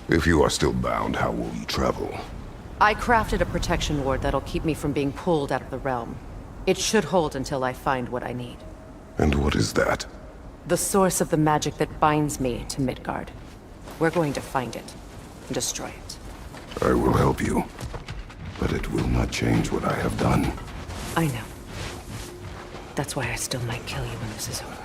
If you are still bound, how will you travel? I crafted a protection ward that'll keep me from being pulled out of the realm. It should hold until I find what I need. And what is that? The source of the magic that binds me to Midgard. We're going to find it and destroy it. I will help you. But it will not change what I have done. I know. That's why I still might kill you when this is over.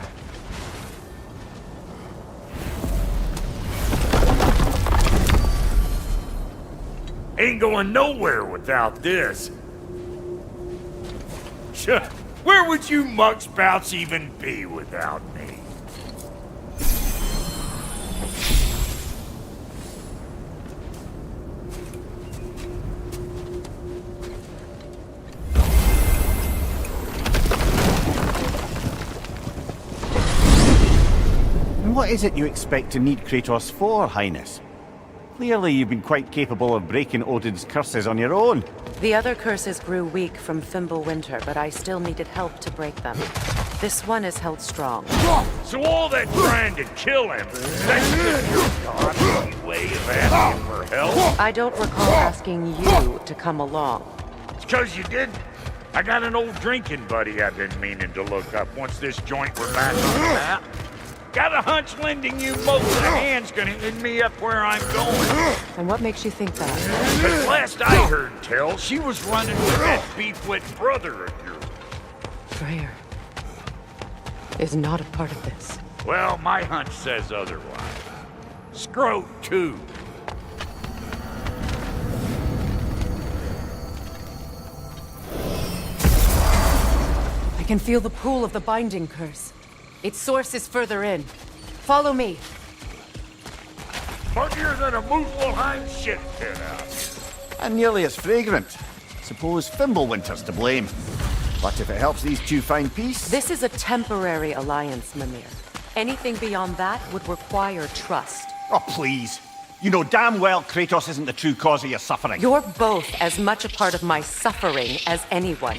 Ain't going nowhere without this. Shuh, where would you muckspouts even be without me? And what is it you expect to need Kratos for, Highness? Clearly you've been quite capable of breaking Odin's curses on your own. The other curses grew weak from Fimbulwinter, but I still needed help to break them. This one is held strong. So all that trying to kill him, that's just your godly way of asking for help? I don't recall asking you to come along. It's 'cause you didn't. I got an old drinking buddy I've been meaning to look up once this joint were back on the map. Got a hunch lending you most of the hand's gonna end me up where I'm going. And what makes you think that? 'Cause last I heard tell, she was running with that beef-wit brother of yours. Freyr is not a part of this. Well, my hunch says otherwise. Scrote, too. I can feel the pull of the binding curse. Its source is further in. Follow me. Muggier than a Muspelheim shit pit out. And nearly as fragrant. Suppose Fimbulwinter's to blame. But if it helps these two find peace... This is a temporary alliance, Mimir. Anything beyond that would require trust. Oh, please. You know damn well Kratos isn't the true cause of your suffering. You're both as much a part of my suffering as anyone.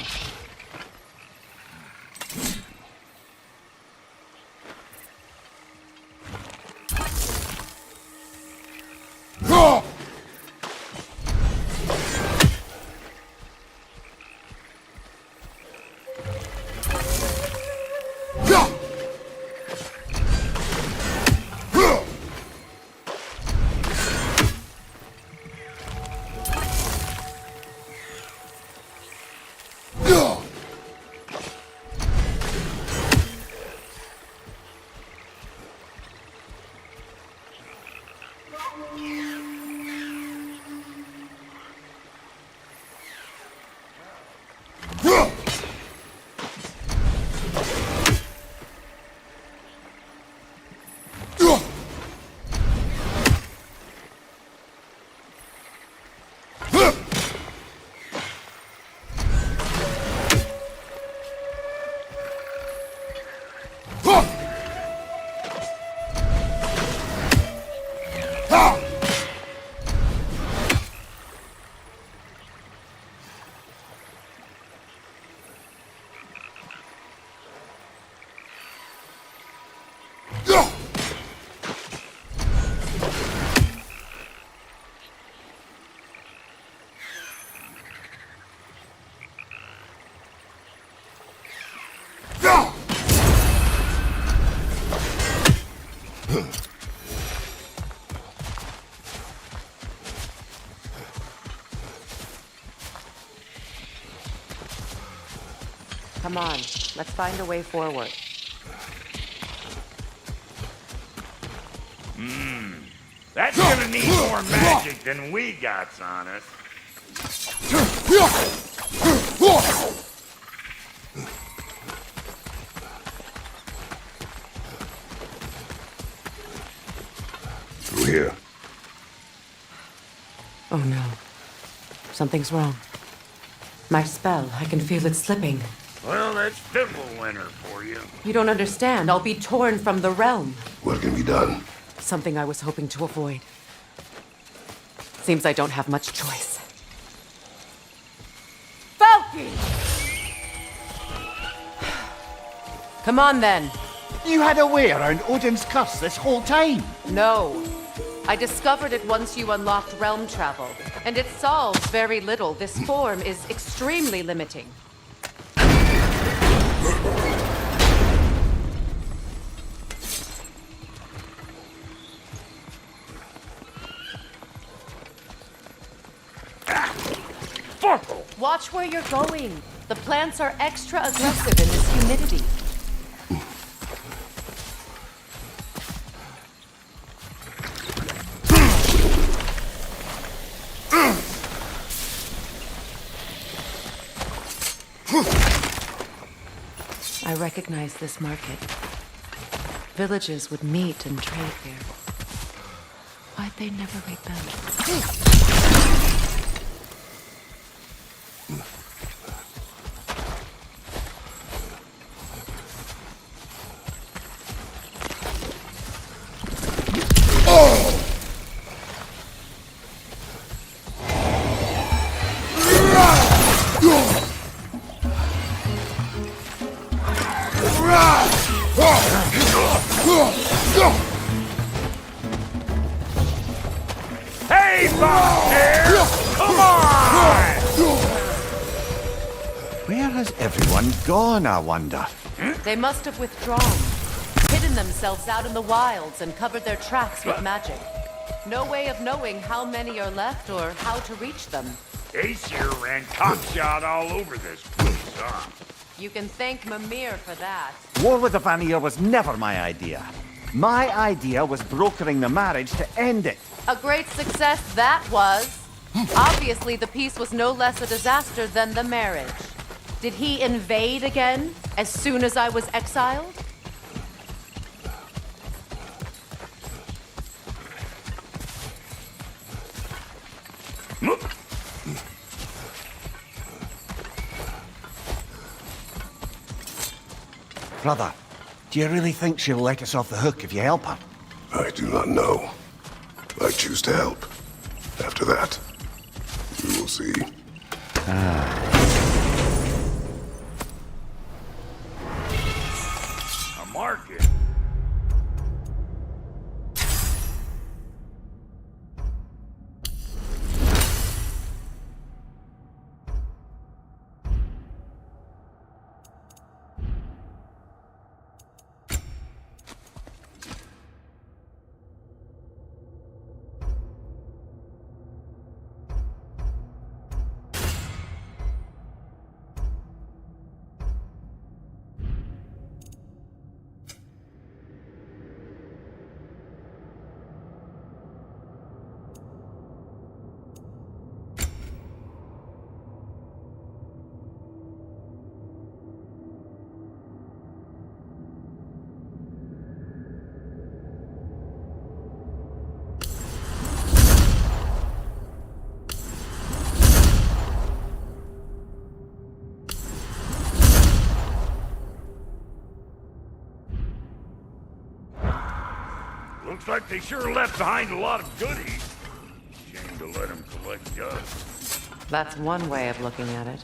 Come on, let's find a way forward. That's gonna need more magic than we got on us. Through here. Oh no. Something's wrong. My spell, I can feel it slipping. Well, that's Fimbulwinter for you. You don't understand. I'll be torn from the realm. What can be done? Something I was hoping to avoid. Seems I don't have much choice. Falky! Come on then. You had a way around Odin's curse this whole time. No. I discovered it once you unlocked realm travel, and it solves very little. This form is extremely limiting. Watch where you're going. The plants are extra aggressive in this humidity. I recognize this market. Villages would meet and trade here. Why'd they never rebel? Hey, Bob! Come on! Where has everyone gone, I wonder? They must have withdrawn, hidden themselves out in the wilds and covered their tracks with magic. No way of knowing how many are left or how to reach them. Aesir ran cockshot all over this place, huh? You can thank Mimir for that. War with the Vanir was never my idea. My idea was brokering the marriage to end it. A great success that was. Obviously, the peace was no less a disaster than the marriage. Did he invade again as soon as I was exiled? Brother, do you really think she'll let us off the hook if you help her? I do not know. I choose to help. After that, you will see. A market. Looks like they sure left behind a lot of goodies. Shame to let them collect dust. That's one way of looking at it.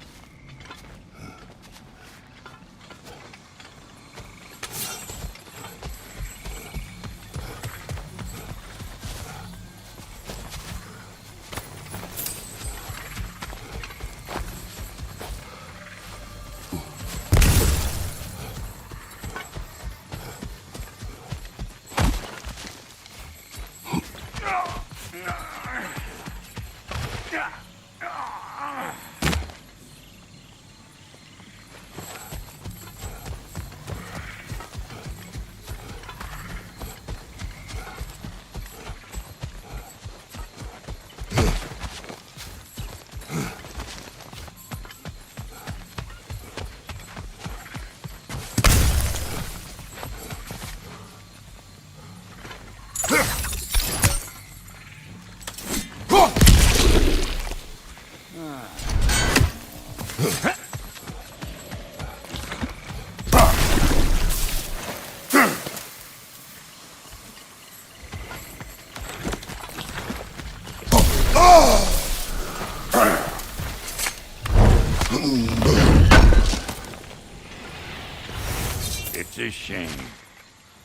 It's a shame.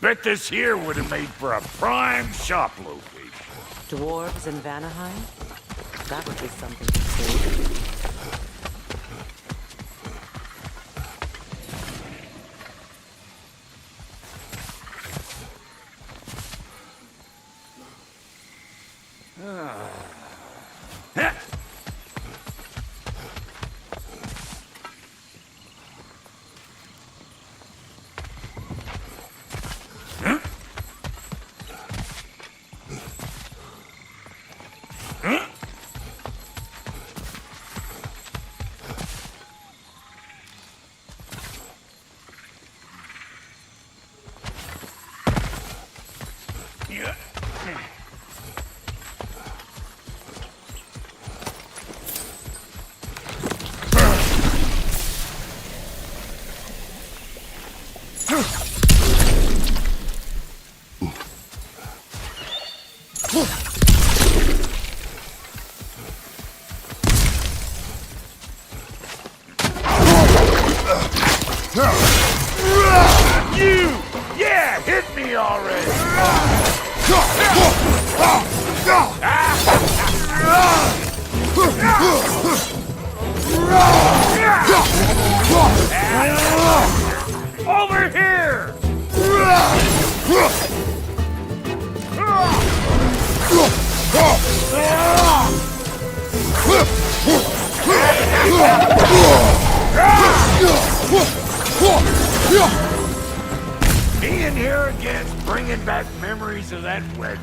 Bet this here would have made for a prime shop location. Dwarves in Vanaheim? That would be something to see. You! Yeah, hit me already! Over here! Being here again's bringing back memories of that wedding.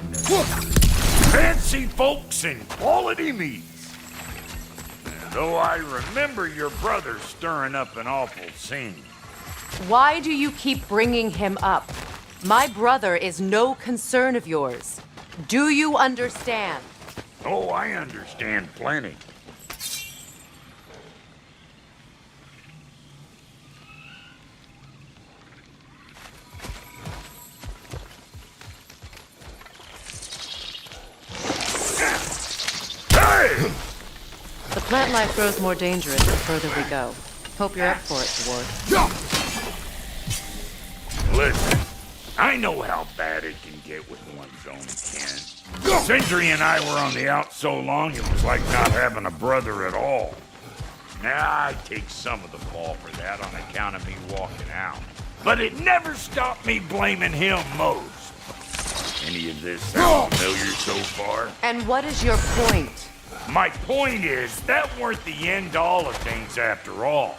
Fancy folks and quality meats. Though I remember your brother stirring up an awful scene. Why do you keep bringing him up? My brother is no concern of yours. Do you understand? Oh, I understand plenty. Hey! The plant life grows more dangerous the further we go. Hope you're up for it, Dwarf. Listen, I know how bad it can get with one's own kin. Sindri and I were on the out so long, it was like not having a brother at all. Now, I take some of the fall for that on account of me walking out. But it never stopped me blaming him most. Any of this sound familiar so far? And what is your point? My point is, that weren't the end-all of things after all.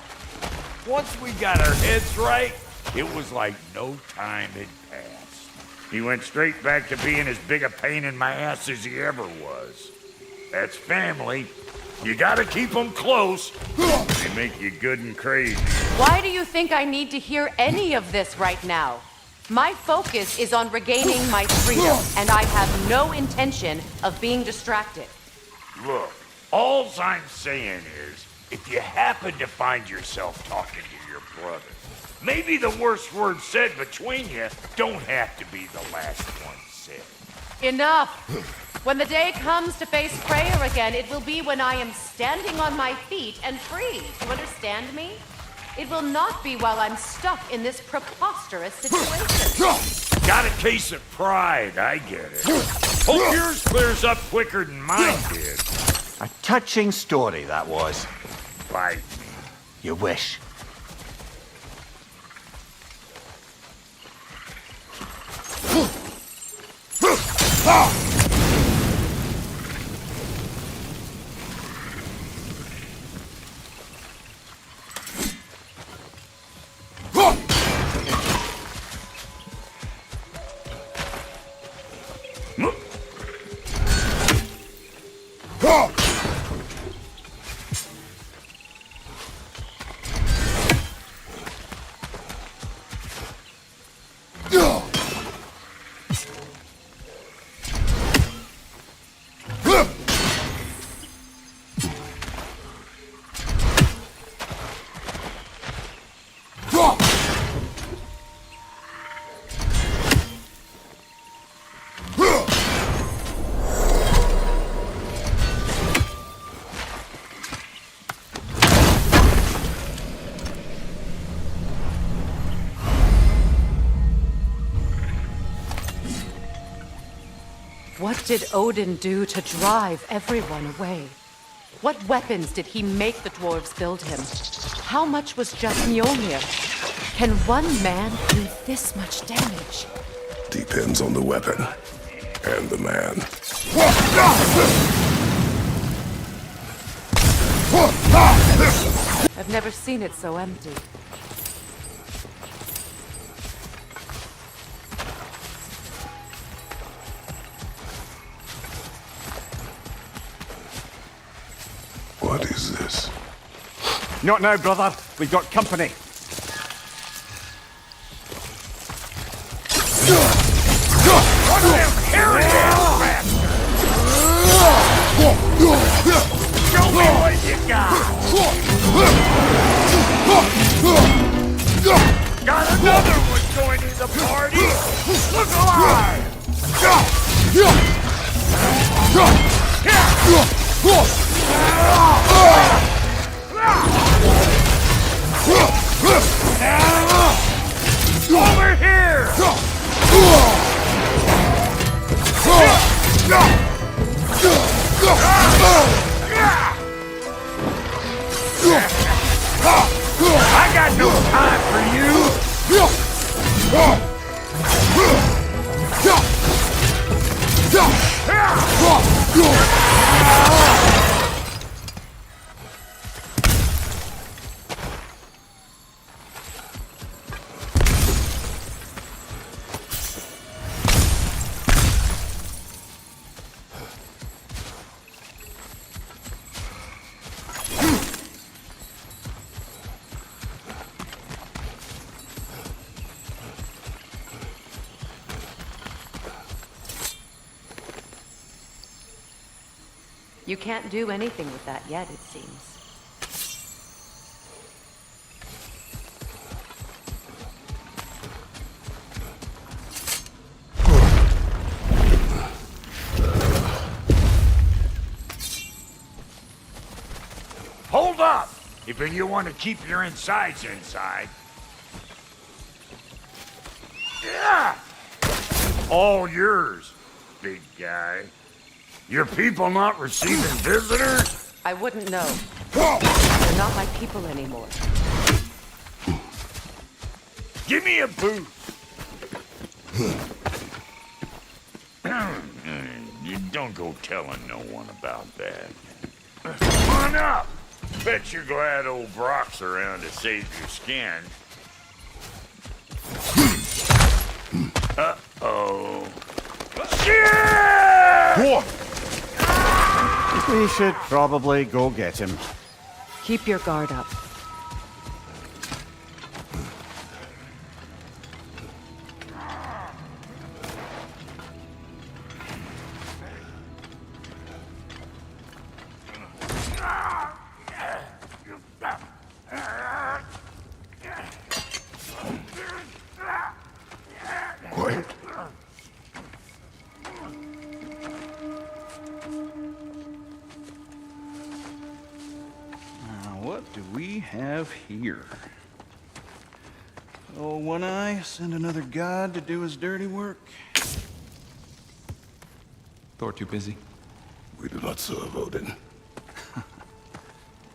Once we got our heads right, it was like no time had passed. He went straight back to being as big a pain in my ass as he ever was. That's family. You gotta keep them close. They make you good and crazy. Why do you think I need to hear any of this right now? My focus is on regaining my freedom, and I have no intention of being distracted. Look, all I'm saying is, if you happen to find yourself talking to your brother, maybe the worst words said between you don't have to be the last one said. Enough! When the day comes to face prayer again, it will be when I am standing on my feet and free. Do you understand me? It will not be while I'm stuck in this preposterous situation. Got a case of pride, I get it. Hope yours clears up quicker than mine did. A touching story, that was. Bite me. You wish. What did Odin do to drive everyone away? What weapons did he make the dwarves build him? How much was just Mjolnir? Can one man do this much damage? Depends on the weapon and the man. I've never seen it so empty. What is this? Not now, brother. We've got company. Show me what you got! Got another one joining the party! Look alive! Over here! I got no time for you! You can't do anything with that yet, it seems. Hold up! If you want to keep your insides inside. Yeah! All yours, big guy. Your people not receiving visitors? I wouldn't know. They're not my people anymore. Give me a boot. You don't go telling no one about that. Come on up. Bet you're glad old Brock's around to save your skin. Uh-oh. Shit! We should probably go get him. Keep your guard up. Quiet. What do we have here? Oh, One Eye, send another god to do his dirty work. Thor too busy. We do not serve Odin.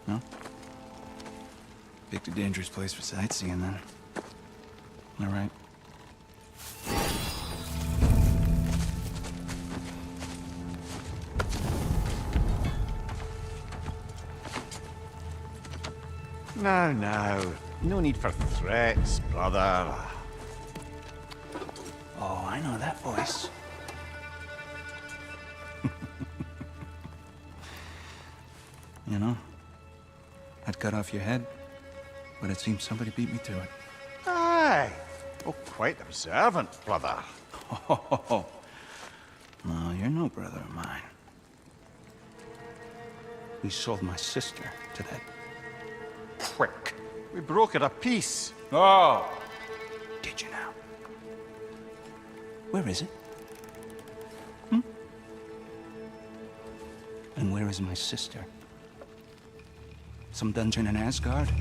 No? Picked a dangerous place for sightseeing, then. All right. Now. No need for threats, brother. Oh, I know that voice. You know, I'd cut off your head, but it seems somebody beat me to it. Aye. Oh, quite observant, brother. Oh, no, you're no brother of mine. We sold my sister to that prick. We broke it a piece. Oh! Did you now? Where is it? And where is my sister? Some dungeon in Asgard?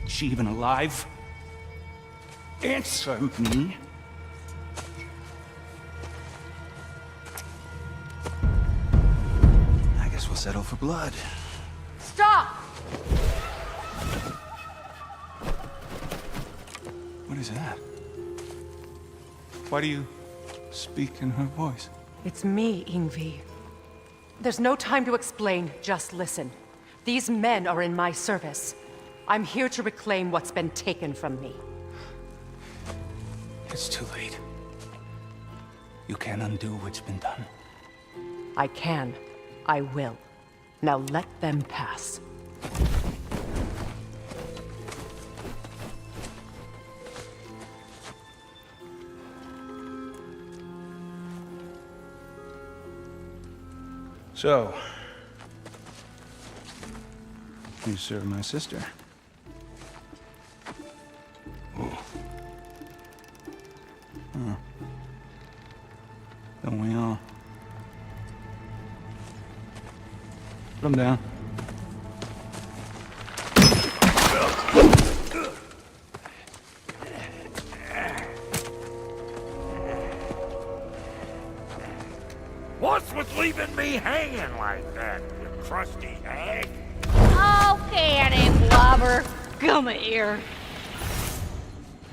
Is she even alive? Answer me. settle for blood. Stop! What is that? Why do you speak in her voice? It's me, Ingvi. There's no time to explain, just listen. These men are in my service. I'm here to reclaim what's been taken from me. It's too late. You can't undo what's been done. I can. I will. Now let them pass. So, you serve my sister. Don't we all? Put him down. What's with leaving me hanging like that, you crusty hag? Oh, canny blubber. Come here.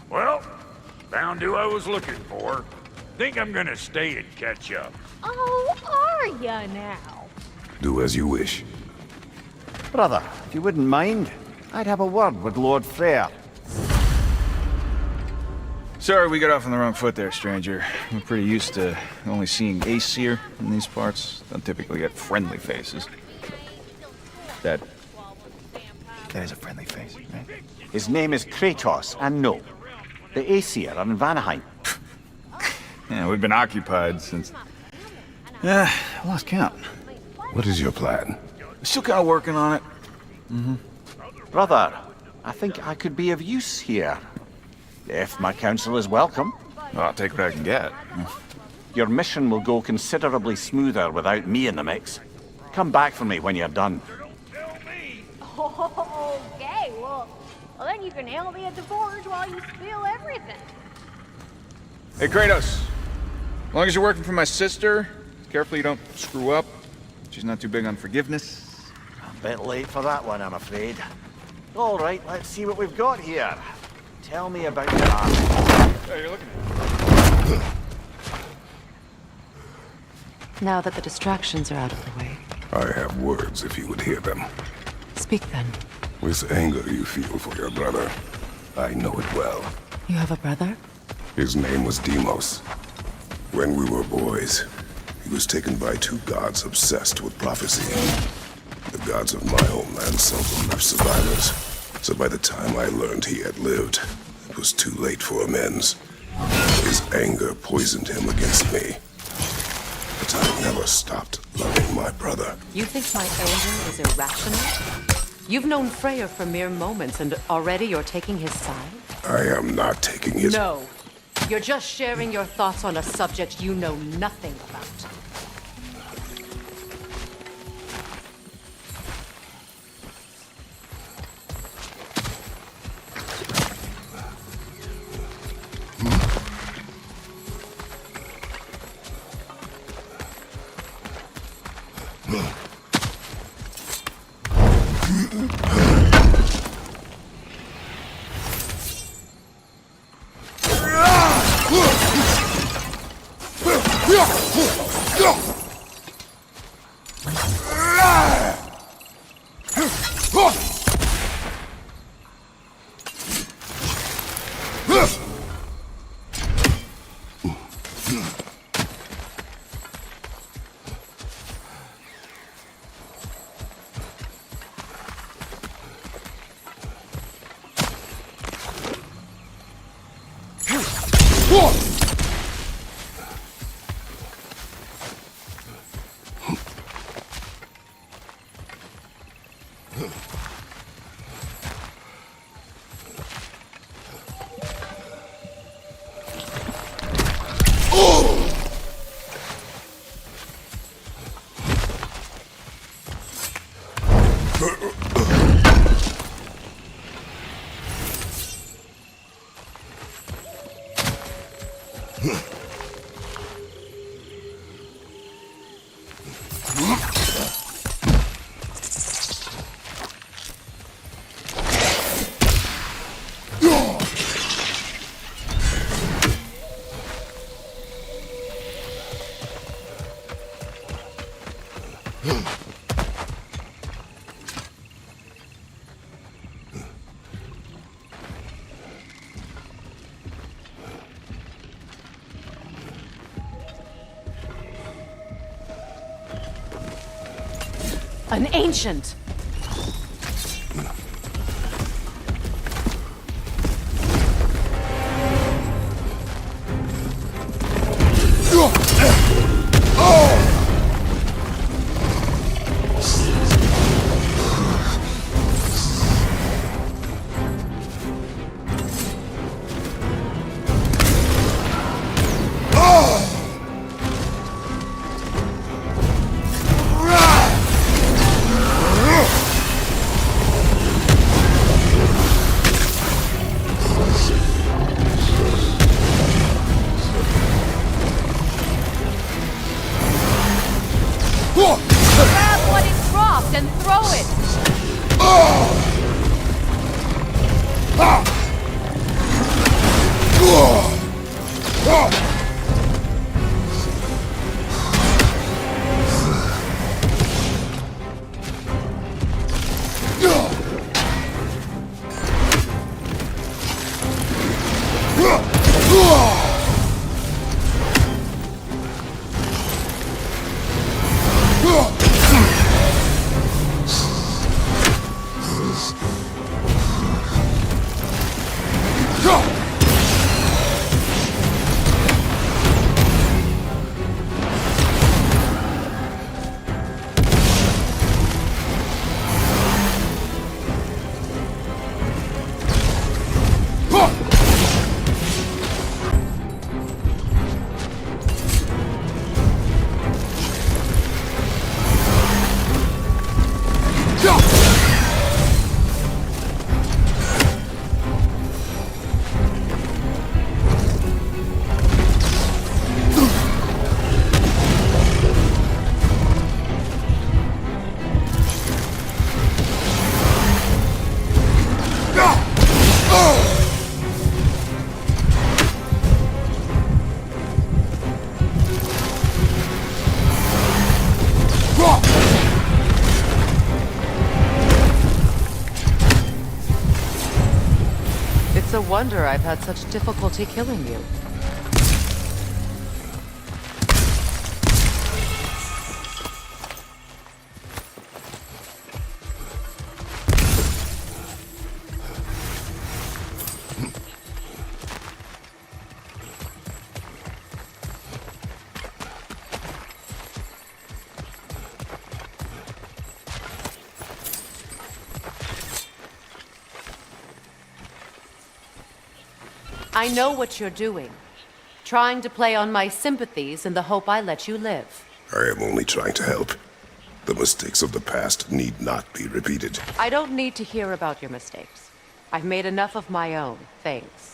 Well, found who I was looking for. Think I'm gonna stay and catch up. Oh, are ya now? Do as you wish. Brother, if you wouldn't mind, I'd have a word with Lord Freyr. Sorry we got off on the wrong foot there, stranger. We're pretty used to only seeing Aesir in these parts. Don't typically get friendly faces. That is a friendly face, right? His name is Kratos, and no, the Aesir are in Vanaheim. Yeah, we've been occupied since... I lost count. What is your plan? Still kind of working on it. Brother, I think I could be of use here. If my counsel is welcome. Well, I'll take what I can get. Your mission will go considerably smoother without me in the mix. Come back for me when you're done. Okay, well, then you can help me at the forge while you spill everything. Hey, Kratos. As long as you're working for my sister, careful you don't screw up. She's not too big on forgiveness. A bit late for that one, I'm afraid. All right, let's see what we've got here. Tell me about your army. Hey, you're looking at me. Now that the distractions are out of the way, I have words if you would hear them. speak then. This anger you feel for your brother, I know it well. You have a brother? His name was Deimos. When we were boys, he was taken by two gods obsessed with prophecy. The gods of my homeland seldom left survivors. So by the time I learned he had lived, it was too late for amends. His anger poisoned him against me. But I never stopped loving my brother. You think my anger is irrational? You've known Freyr for mere moments, and already you're taking his side? I am not taking his... No. You're just sharing your thoughts on a subject you know nothing about. An ancient! Grab what it dropped and throw it! It's a wonder I've had such difficulty killing you. I know what you're doing. Trying to play on my sympathies in the hope I let you live. I am only trying to help. The mistakes of the past need not be repeated. I don't need to hear about your mistakes. I've made enough of my own, thanks.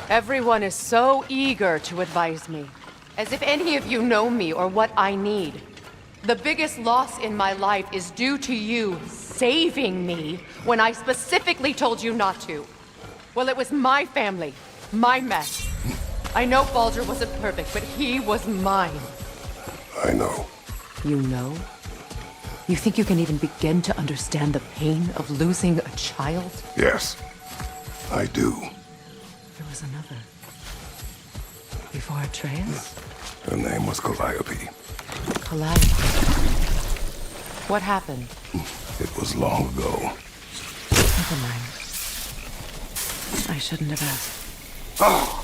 Everyone is so eager to advise me, as if any of you know me or what I need. The biggest loss in my life is due to you saving me when I specifically told you not to. Well, it was my family, my mess. I know Baldur wasn't perfect, but he was mine. I know. You know? You think you can even begin to understand the pain of losing a child? Yes, I do. There was another. Before Atreus? Her name was Calliope. Calliope. What happened? It was long ago. Never mind. I shouldn't have asked. Oh!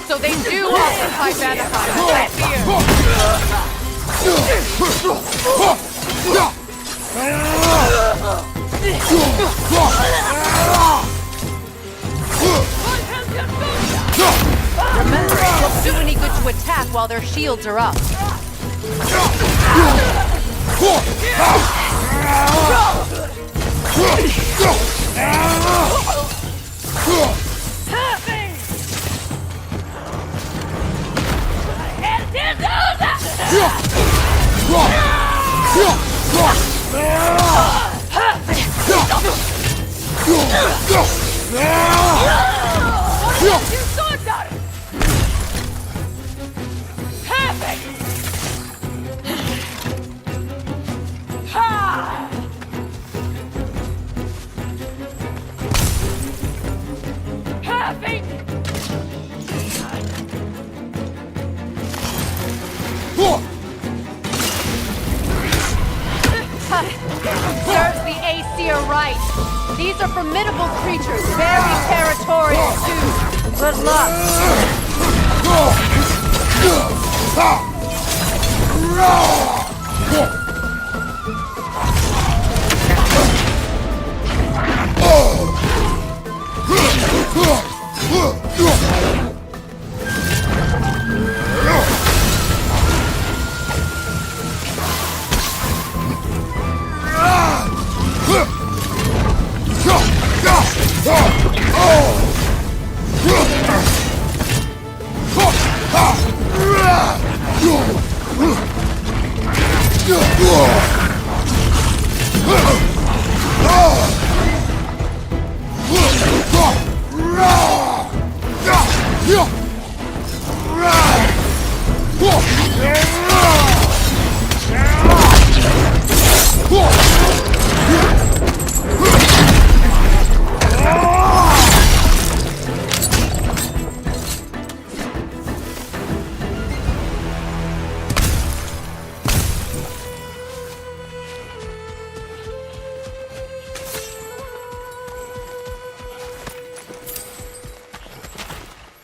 So they do occupy Vanaheim without fear. Remember, it won't do any good to attack while their shields are up. Serves the Aesir right. These are formidable creatures, very territorial too. Good luck.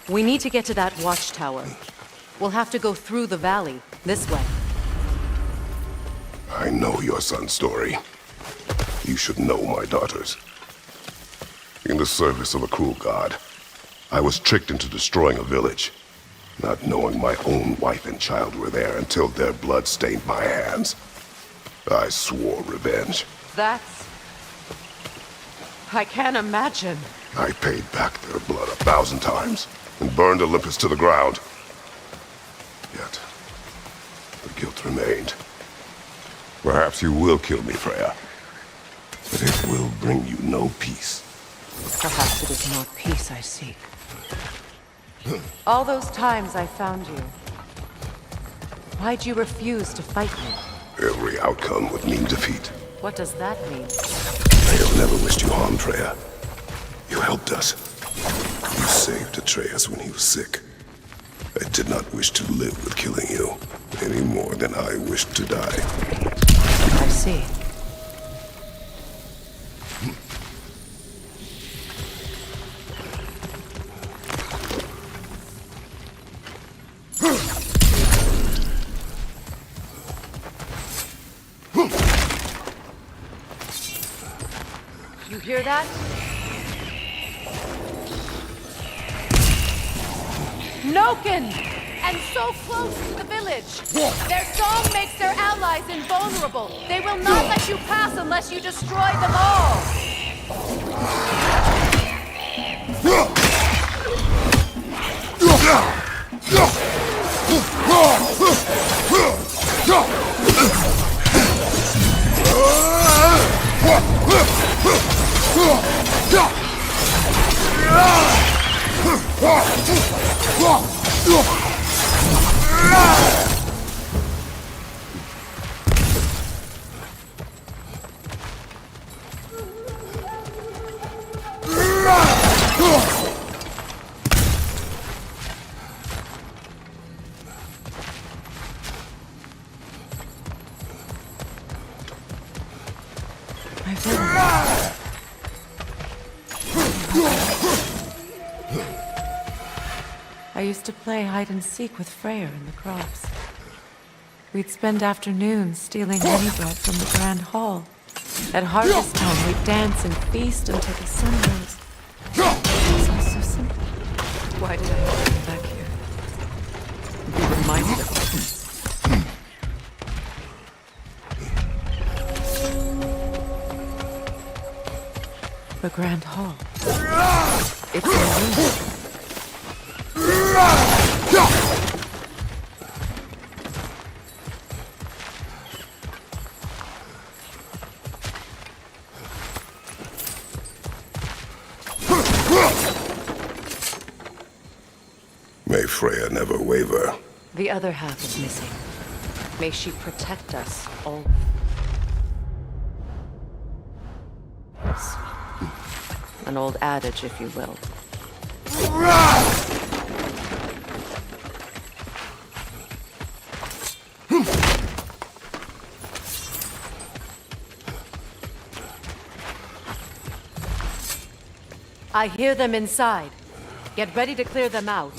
We need to get to that watchtower. We'll have to go through the valley, this way. I know your son's story. You should know my daughter's. In the service of a cruel god, I was tricked into destroying a village, not knowing my own wife and child were there until their blood stained my hands. I swore revenge. That's... I can't imagine. I paid back their blood 1,000 times and burned Olympus to the ground. Yet, the guilt remained. Perhaps you will kill me, Freya, but it will bring you no peace. Perhaps it is not peace I seek. All those times I found you, why'd you refuse to fight me? Every outcome would mean defeat. What does that mean? I have never wished you harm, Freya. You helped us. You saved Atreus when he was sick. I did not wish to live with killing you, any more than I wished to die. I see. You hear that? Noken! And so close to the village! Their song makes their allies invulnerable! They will not let you pass unless you destroy them all! I used to play hide and seek with Freyr in the crops. We'd spend afternoons stealing honey bread from the Grand Hall. At harvest time, we'd dance and feast until the sun rose. It was all so simple. Why did I have to come back here? Be reminded of all this. The Grand Hall. It's a ruin. May Freya never waver. The other half is missing. May she protect us all. An old adage, if you will. I hear them inside. Get ready to clear them out.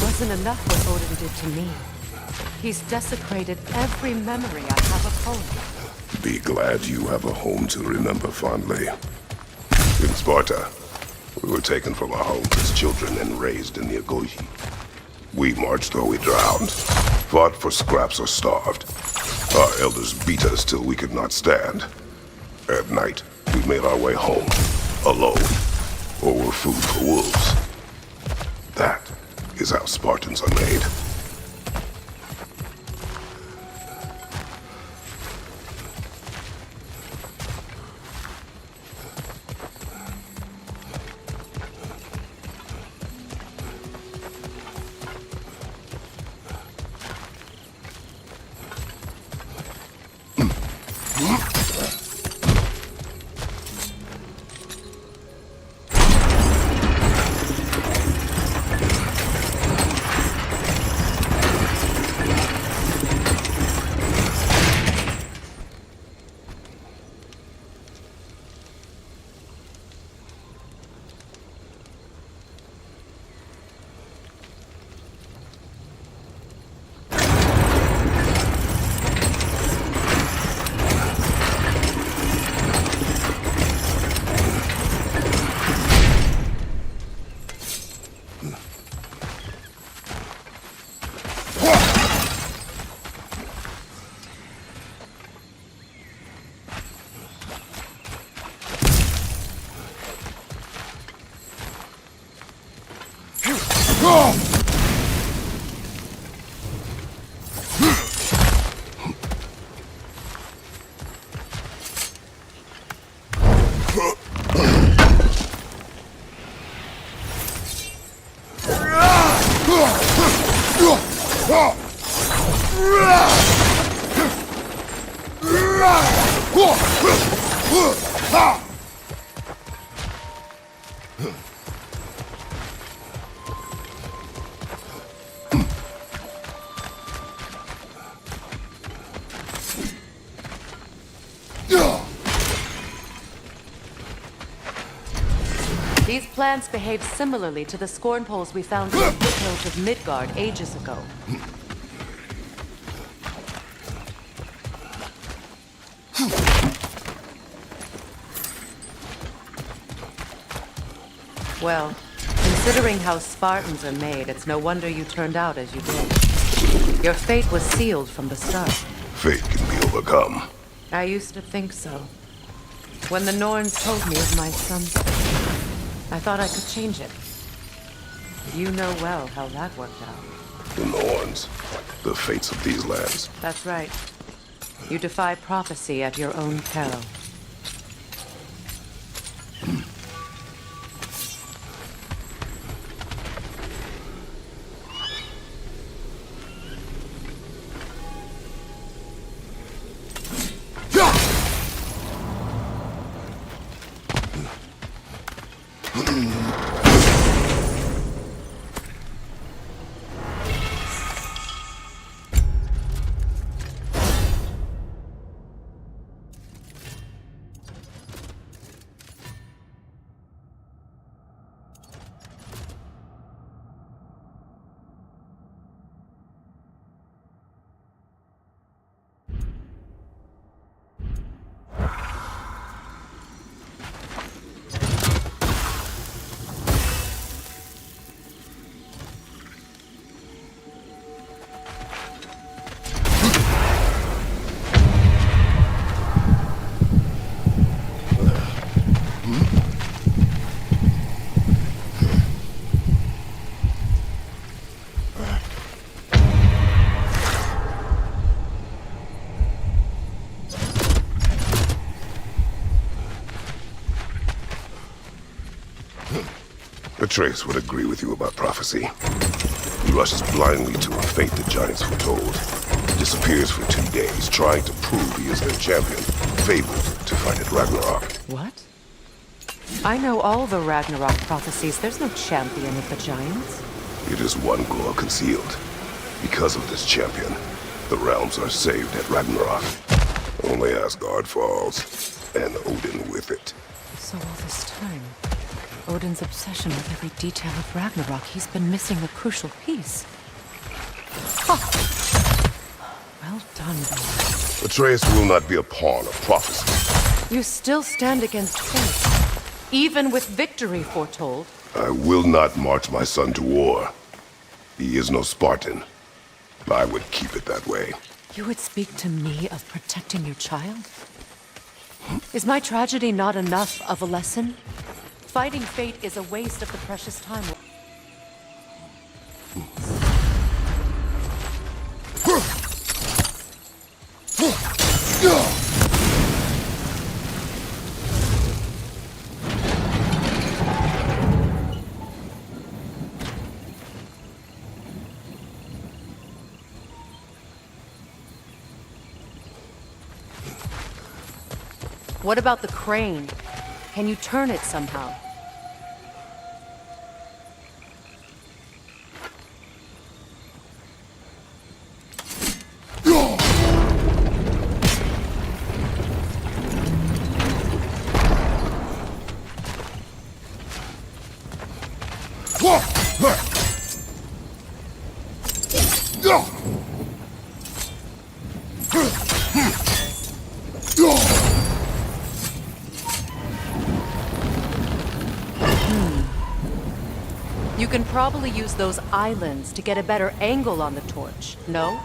Wasn't enough what Odin did to me. He's desecrated every memory I have of home. Be glad you have a home to remember fondly. In Sparta, we were taken from our homes as children and raised in the Agogi. We marched or we drowned, fought for scraps or starved. Our elders beat us till we could not stand. At night, we made our way home, alone, or were food for wolves. That is how Spartans are made. These plants behave similarly to the scorn poles we found in the foothills of Midgard ages ago. Well, considering how Spartans are made, it's no wonder you turned out as you did. Your fate was sealed from the start. Fate can be overcome. I used to think so. When the Norns told me of my son's fate, I thought I could change it. You know well how that worked out. The Norns, the fates of these lands. That's right. You defy prophecy at your own peril. Atreus would agree with you about prophecy. He rushes blindly to a fate the giants foretold. Disappears for 2 days, trying to prove he is their champion, fabled to fight at Ragnarok. What? I know all the Ragnarok prophecies. There's no champion of the giants. It is one glow concealed. Because of this champion, the realms are saved at Ragnarok. Only Asgard falls, and Odin with it. So all this time, Odin's obsession with every detail of Ragnarok, he's been missing a crucial piece. Ha! Well done, boy. Atreus will not be a pawn of prophecy. You still stand against fate, even with victory foretold. I will not march my son to war. He is no Spartan. I would keep it that way. You would speak to me of protecting your child? Is my tragedy not enough of a lesson? Fighting fate is a waste of the precious time. What about the crane? Can you turn it somehow? You can probably use those islands to get a better angle on the torch, no?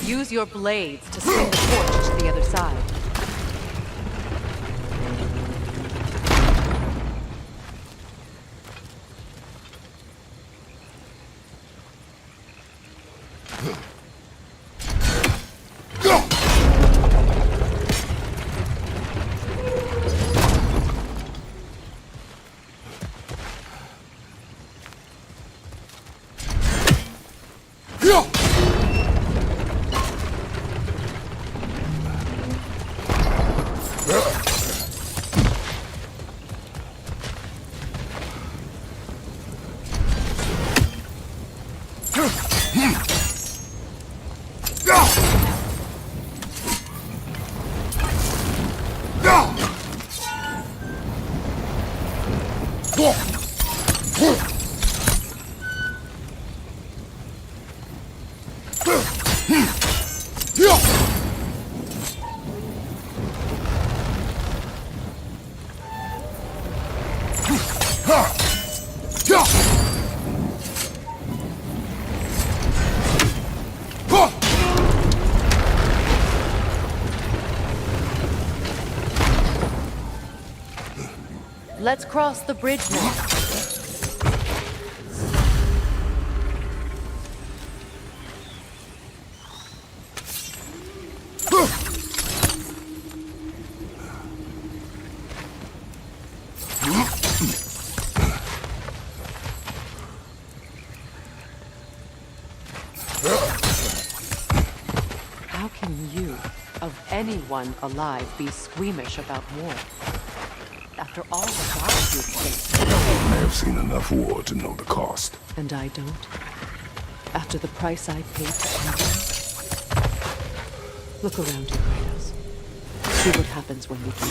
Use your blades to swing the torch to the other side. Let's cross the bridge now. How can you, of anyone alive, be squeamish about war? After all the battles you've faced. I have seen enough war to know the cost. And I don't? After the price I paid to end them? Look around you, Kratos. See what happens when you do.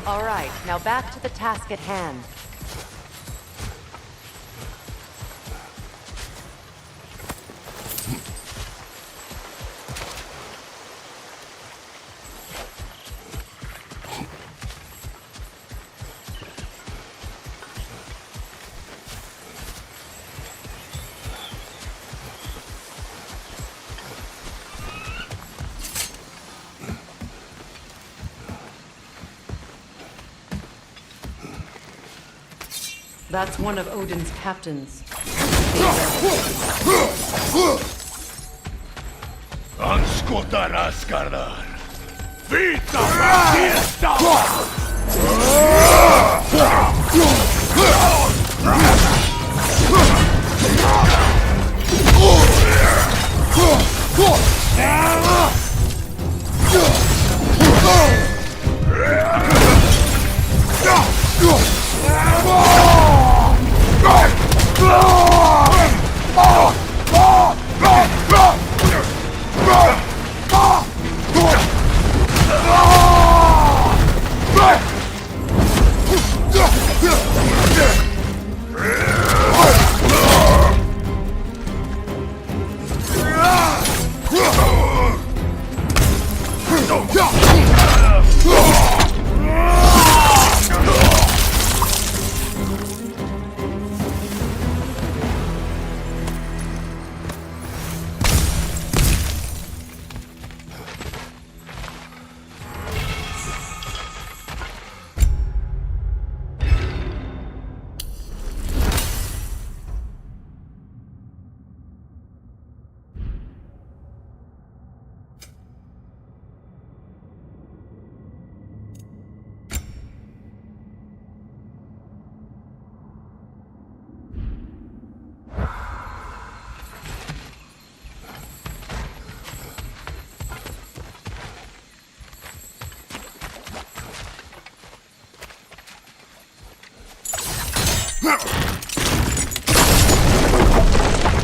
All right, now back to the task at hand. That's one of Odin's captains. Anskotar Askardar! Vita Batista!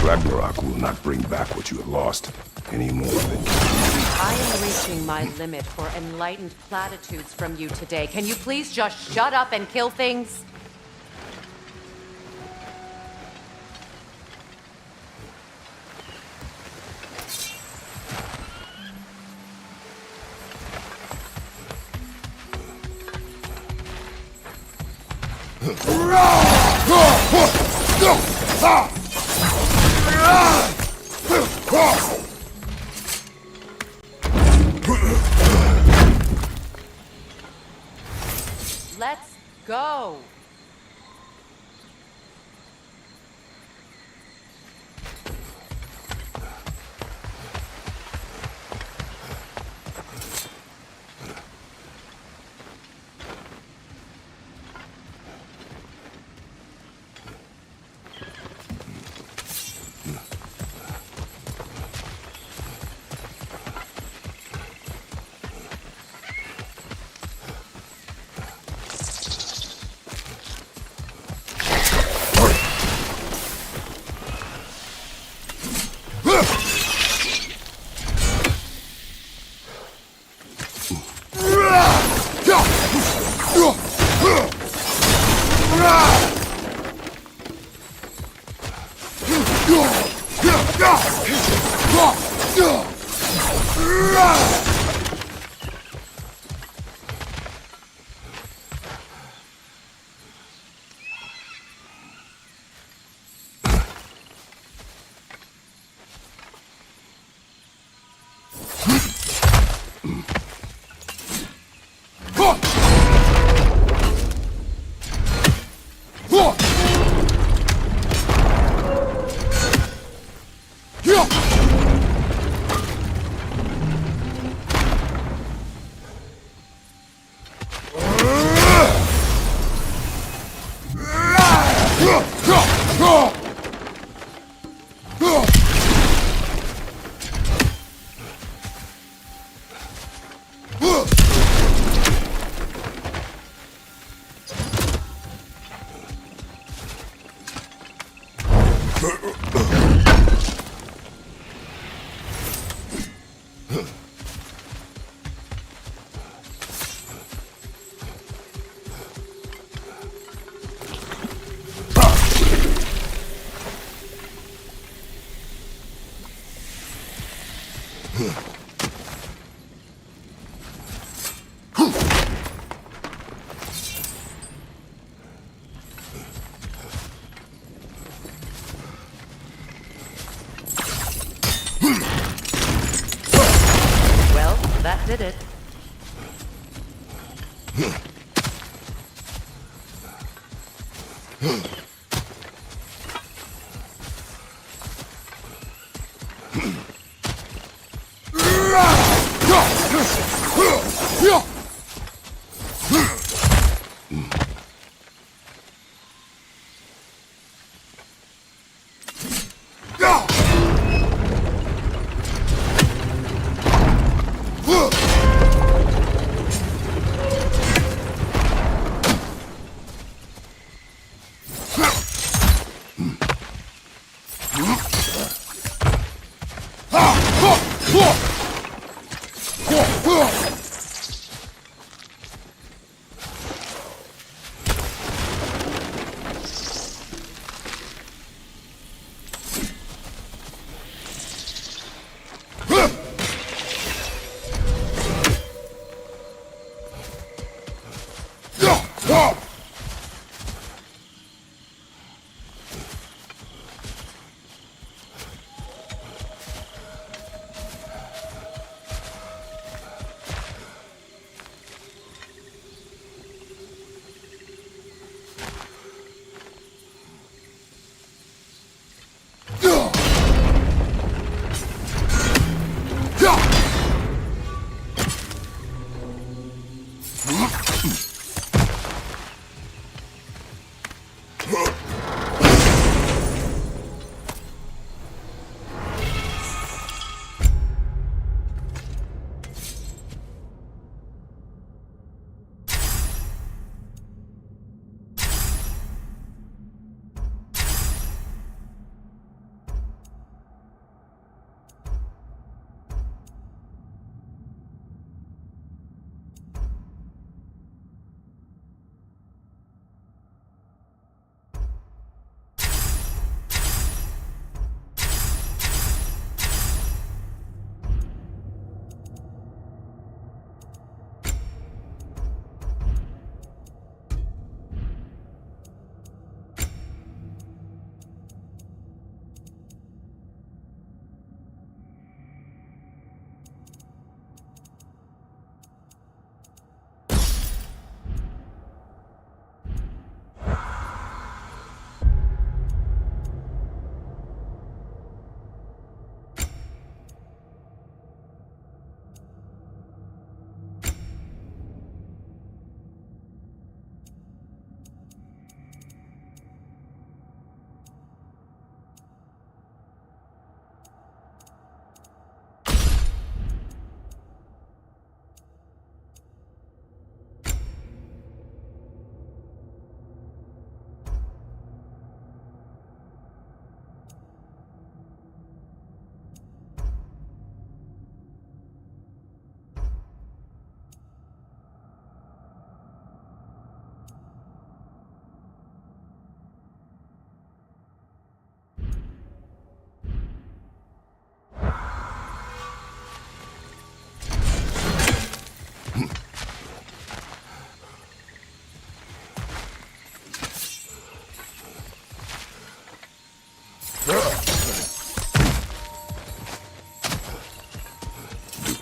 Ragnarok will not bring back what you have lost, any more than... I am reaching my limit for enlightened platitudes from you today. Can you please just shut up and kill things? Let's go. Well, that did it.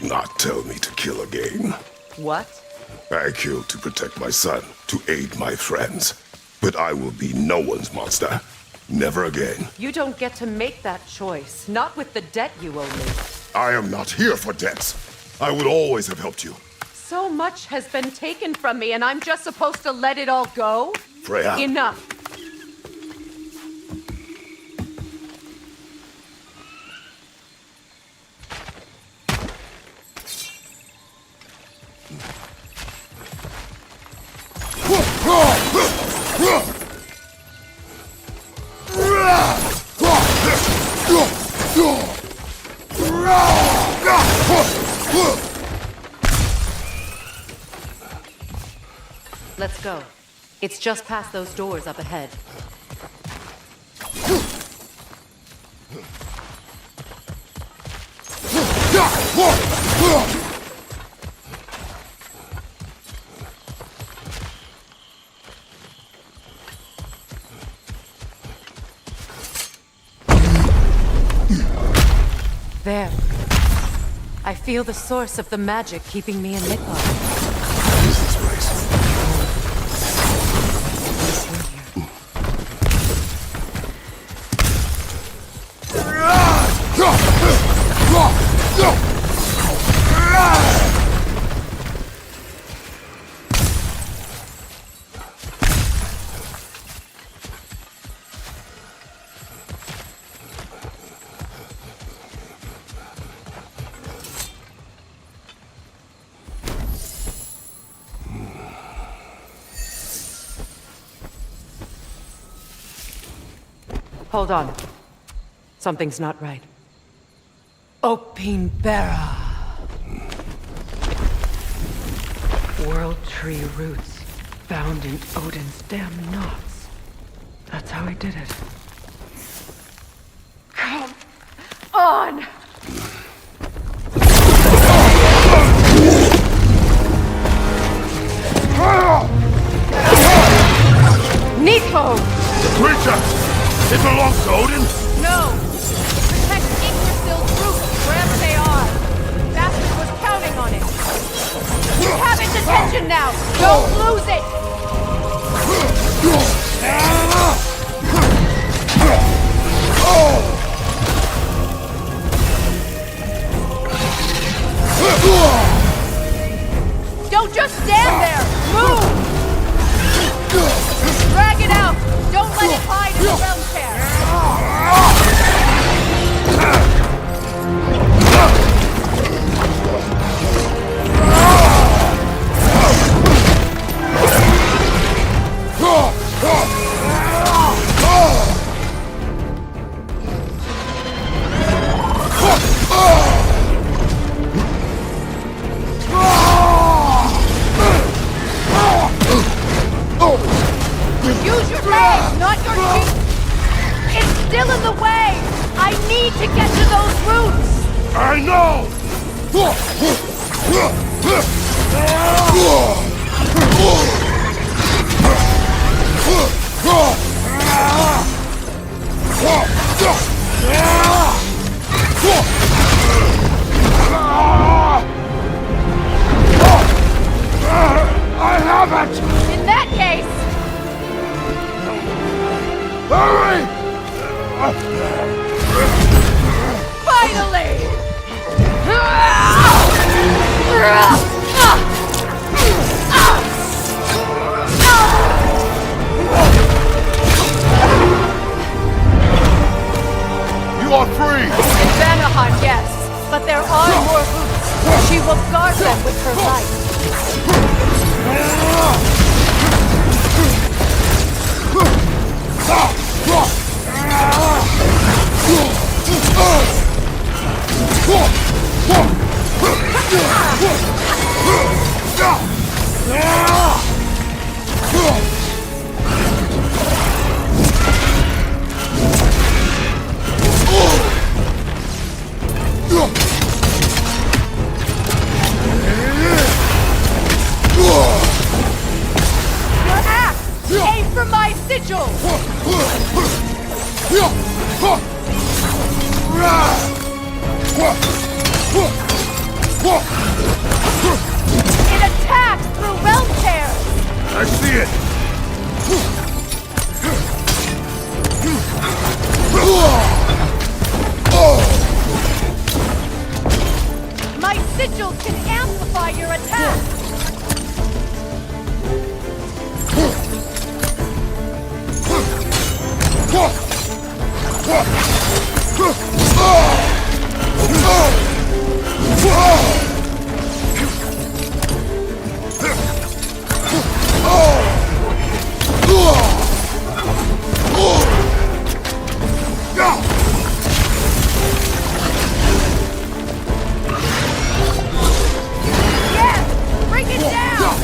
Do not tell me to kill again. What? I killed to protect my son, to aid my friends. But I will be no one's monster. Never again. You don't get to make that choice. Not with the debt you owe me. I am not here for debts. I would always have helped you. So much has been taken from me, and I'm just supposed to let it all go? Freya. Enough. Let's go. It's just past those doors up ahead. There. I feel the source of the magic keeping me in Midgard. What is this place? Hold on. Something's not right. Opinbera. World tree roots found in Odin's damn knots. That's how he did it. Come on! Nico! The creature! It belongs to Odin? No! Protect Yggdrasil's roots wherever they are. Bastard was counting on it. You have its attention now! Don't lose it! Don't just stand there! Move! Drag it out! Don't let it hide in the realm chair! Use your legs, not your feet! It's still in the way! I need to get to those roots! I know! I have it! In that case, Hurry! finally! You are free! In Vanaheim, yes, but there are more roots. She will guard them with her life. Your axe! Aim for my sigil! It attacks through realm tears! I see it! My sigil can amplify your attack! Yes! Bring it down!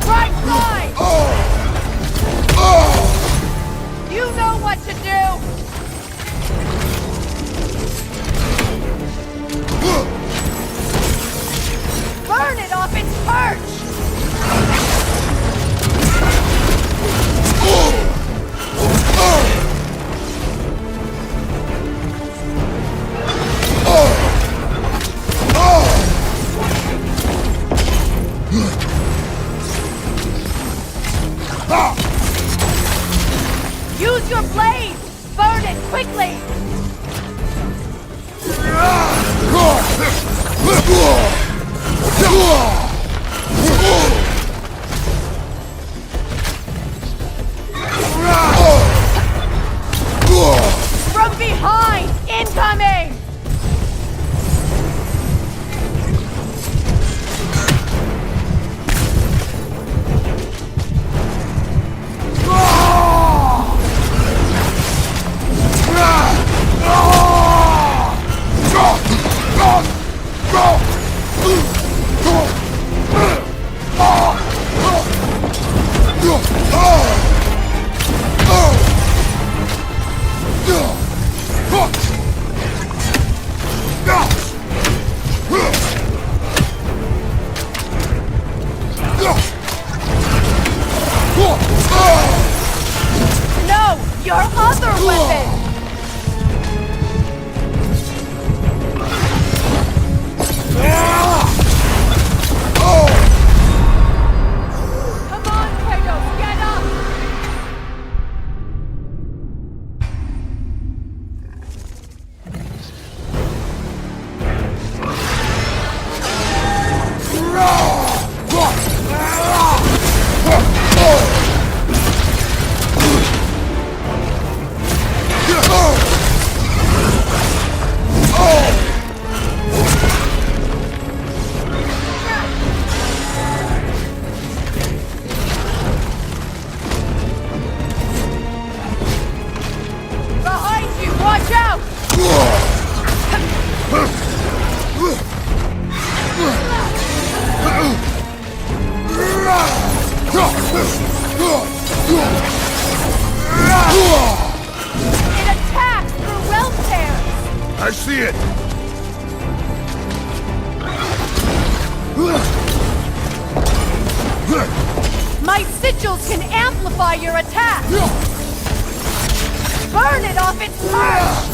Right side! You know what to do! Burn it off its perch! Use your blade! Burn it quickly! From behind! Incoming! No! Your other weapon! Come on, Kratos, get up! Behind you, watch out! It attacks through realm tears! I see it! My sigils can amplify your attack! Burn it off its perch!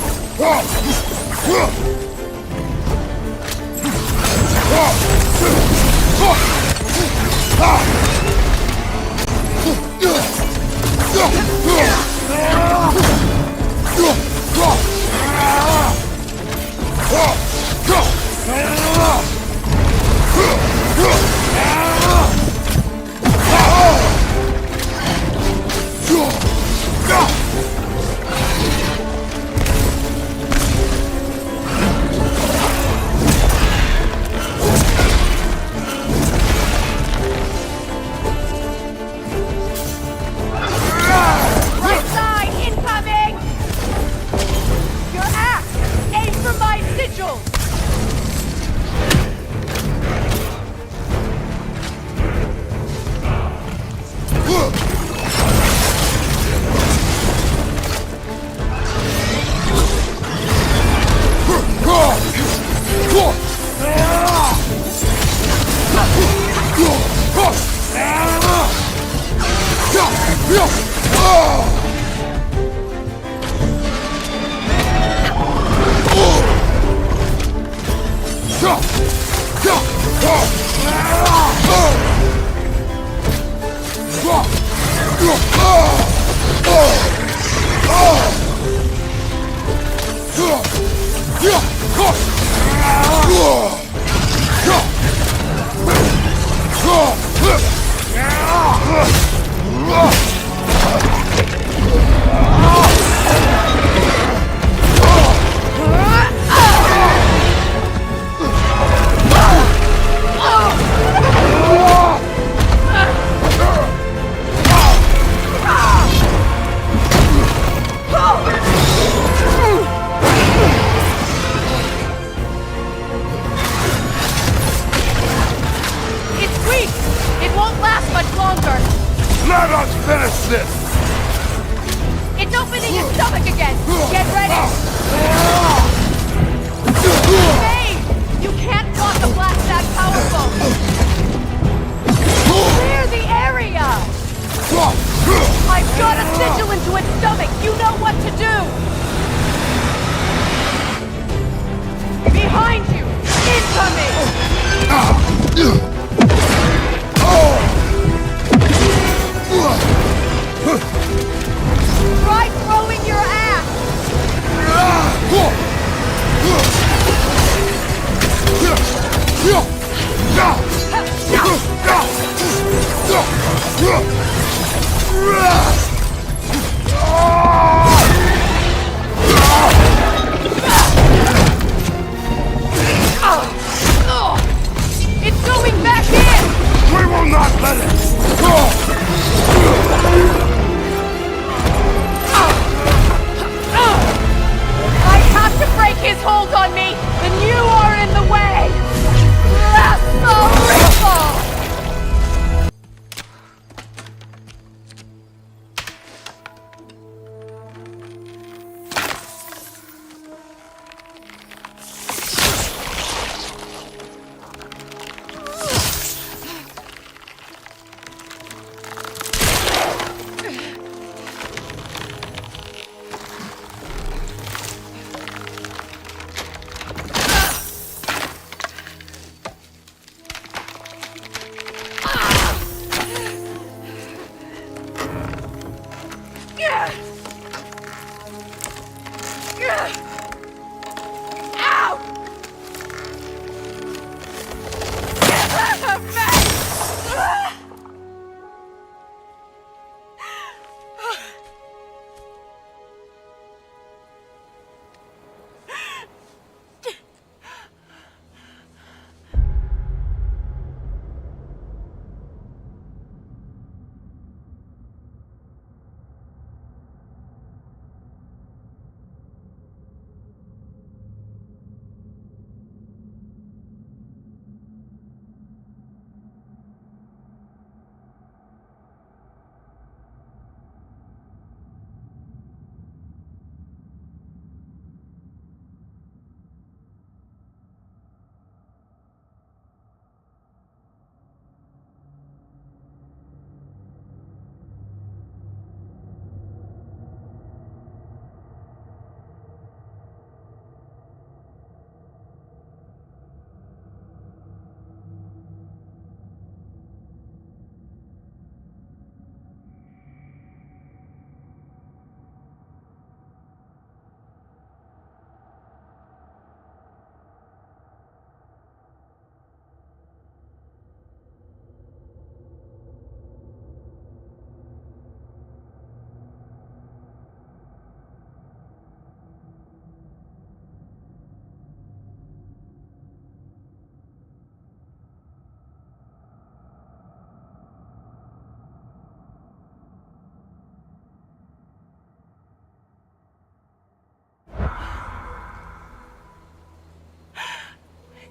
Right side, incoming! Your axe! Aim for my sigils! do! Behind you! Incoming! Try throwing your axe! It's going back in! We will not let it! I have to break his hold on me, and you are in the way! Lasso!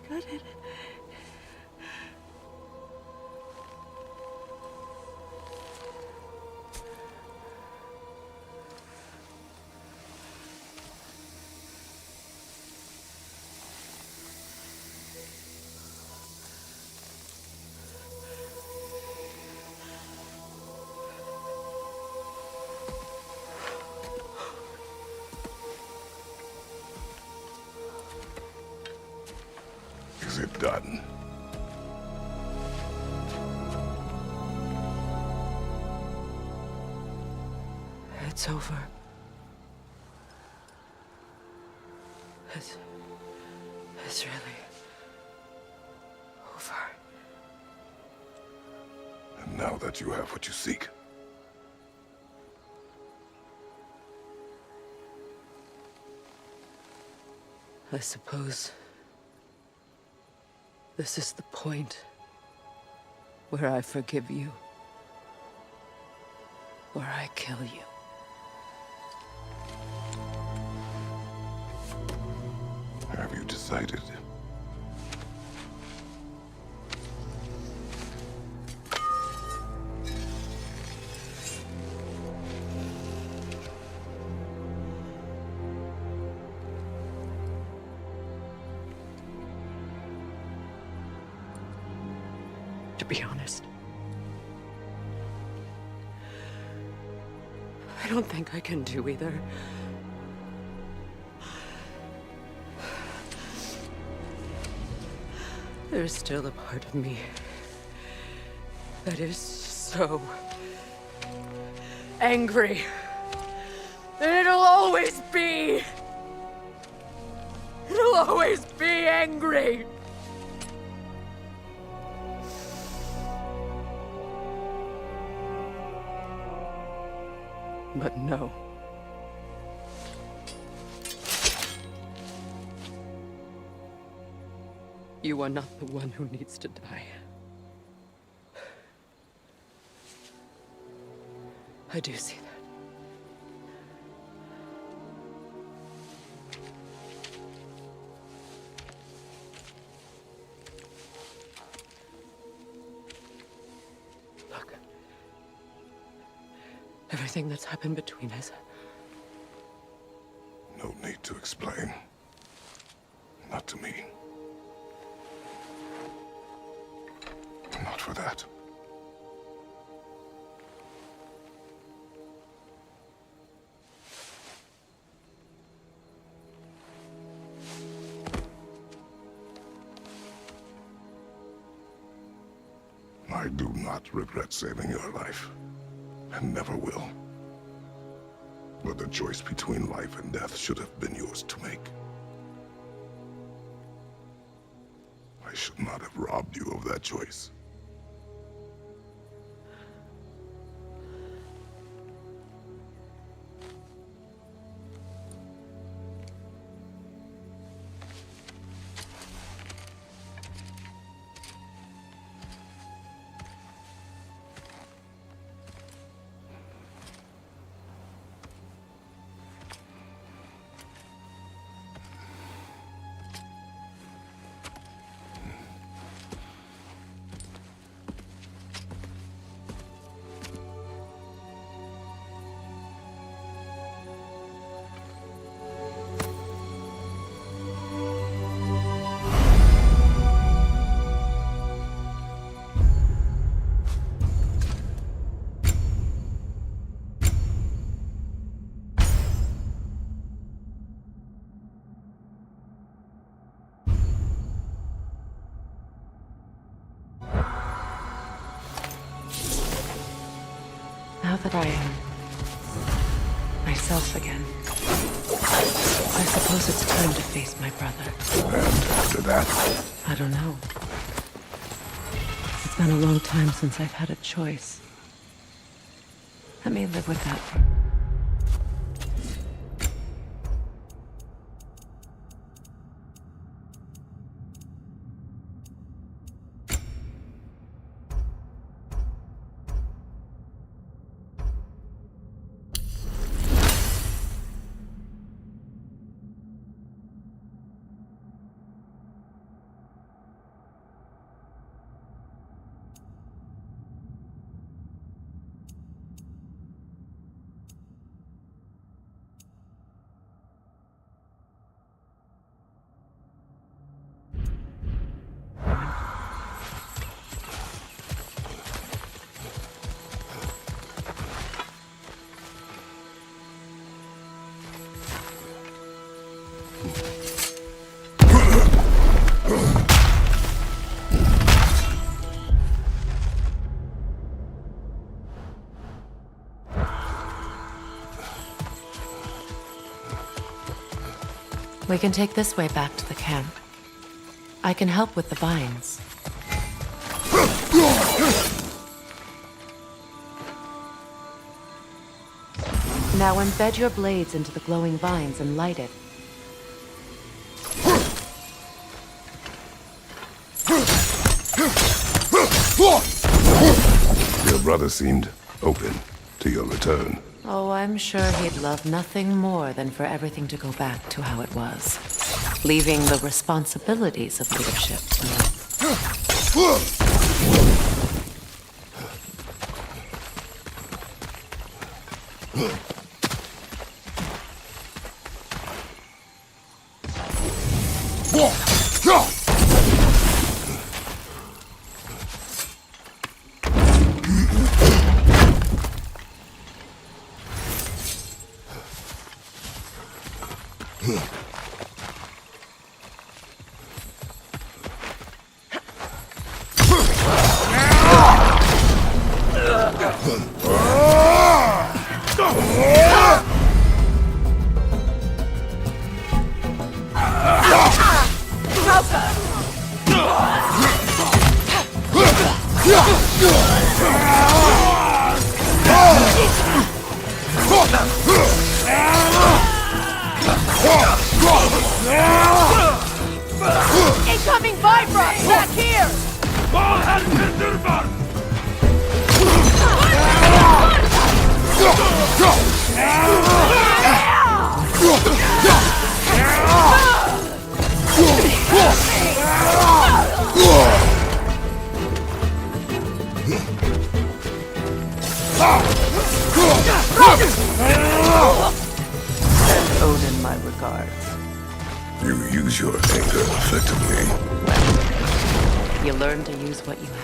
Got it. Is it done? It's over. It's really over. And now that you have what you seek, I suppose this is the point where I forgive you, or I kill you. have you decided? To be honest, I don't think I can do either. There's still a part of me that is so angry. And it'll always be. It'll always be angry. But no. You are not the one who needs to die. I do see that. Look. Everything that's happened between us. No need to explain. Not to me. Not for that. I do not regret saving your life, and never will. But the choice between life and death should have been yours to make. I should not have robbed you of that choice. Now that I am myself again, I suppose it's time to face my brother. And after that, I don't know. It's been a long time since I've had a choice. Let me live with that. We can take this way back to the camp. I can help with the vines. Now embed your blades into the glowing vines and light it. your brother seemed open to your return. Oh, I'm sure he'd love nothing more than for everything to go back to how it was, leaving the responsibilities of leadership to me. incoming Bifrost back here! Send Odin my regards. You use your anger effectively. You learn to use what you have.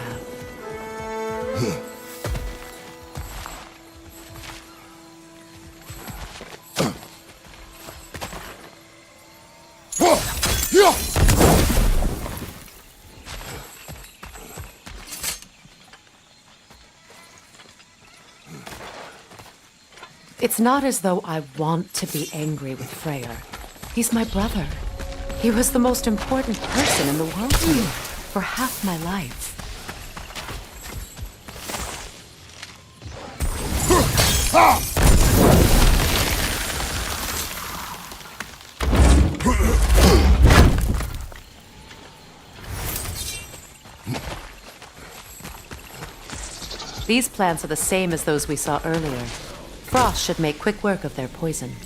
It's not as though I want to be angry with Freyr. He's my brother. He was the most important person in the world to me for half my life. These plants are the same as those we saw earlier. Frost should make quick work of their poison.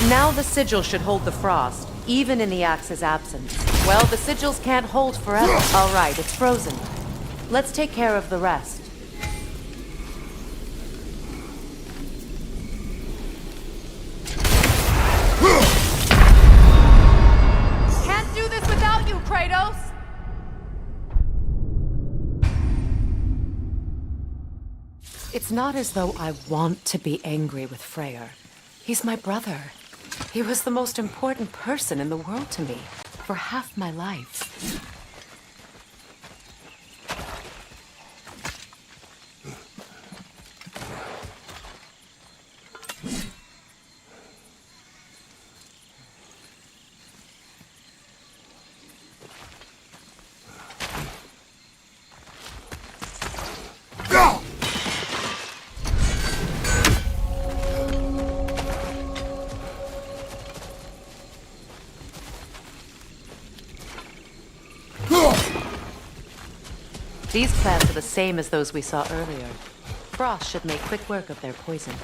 Now the sigil should hold the frost, even in the axe's absence. Well, the sigils can't hold forever. All right, it's frozen. Let's take care of the rest. Can't do this without you, Kratos! It's not as though I want to be angry with Freyr. He's my brother. He was the most important person in the world to me for half my life. These plants are the same as those we saw earlier. Frost should make quick work of their poison.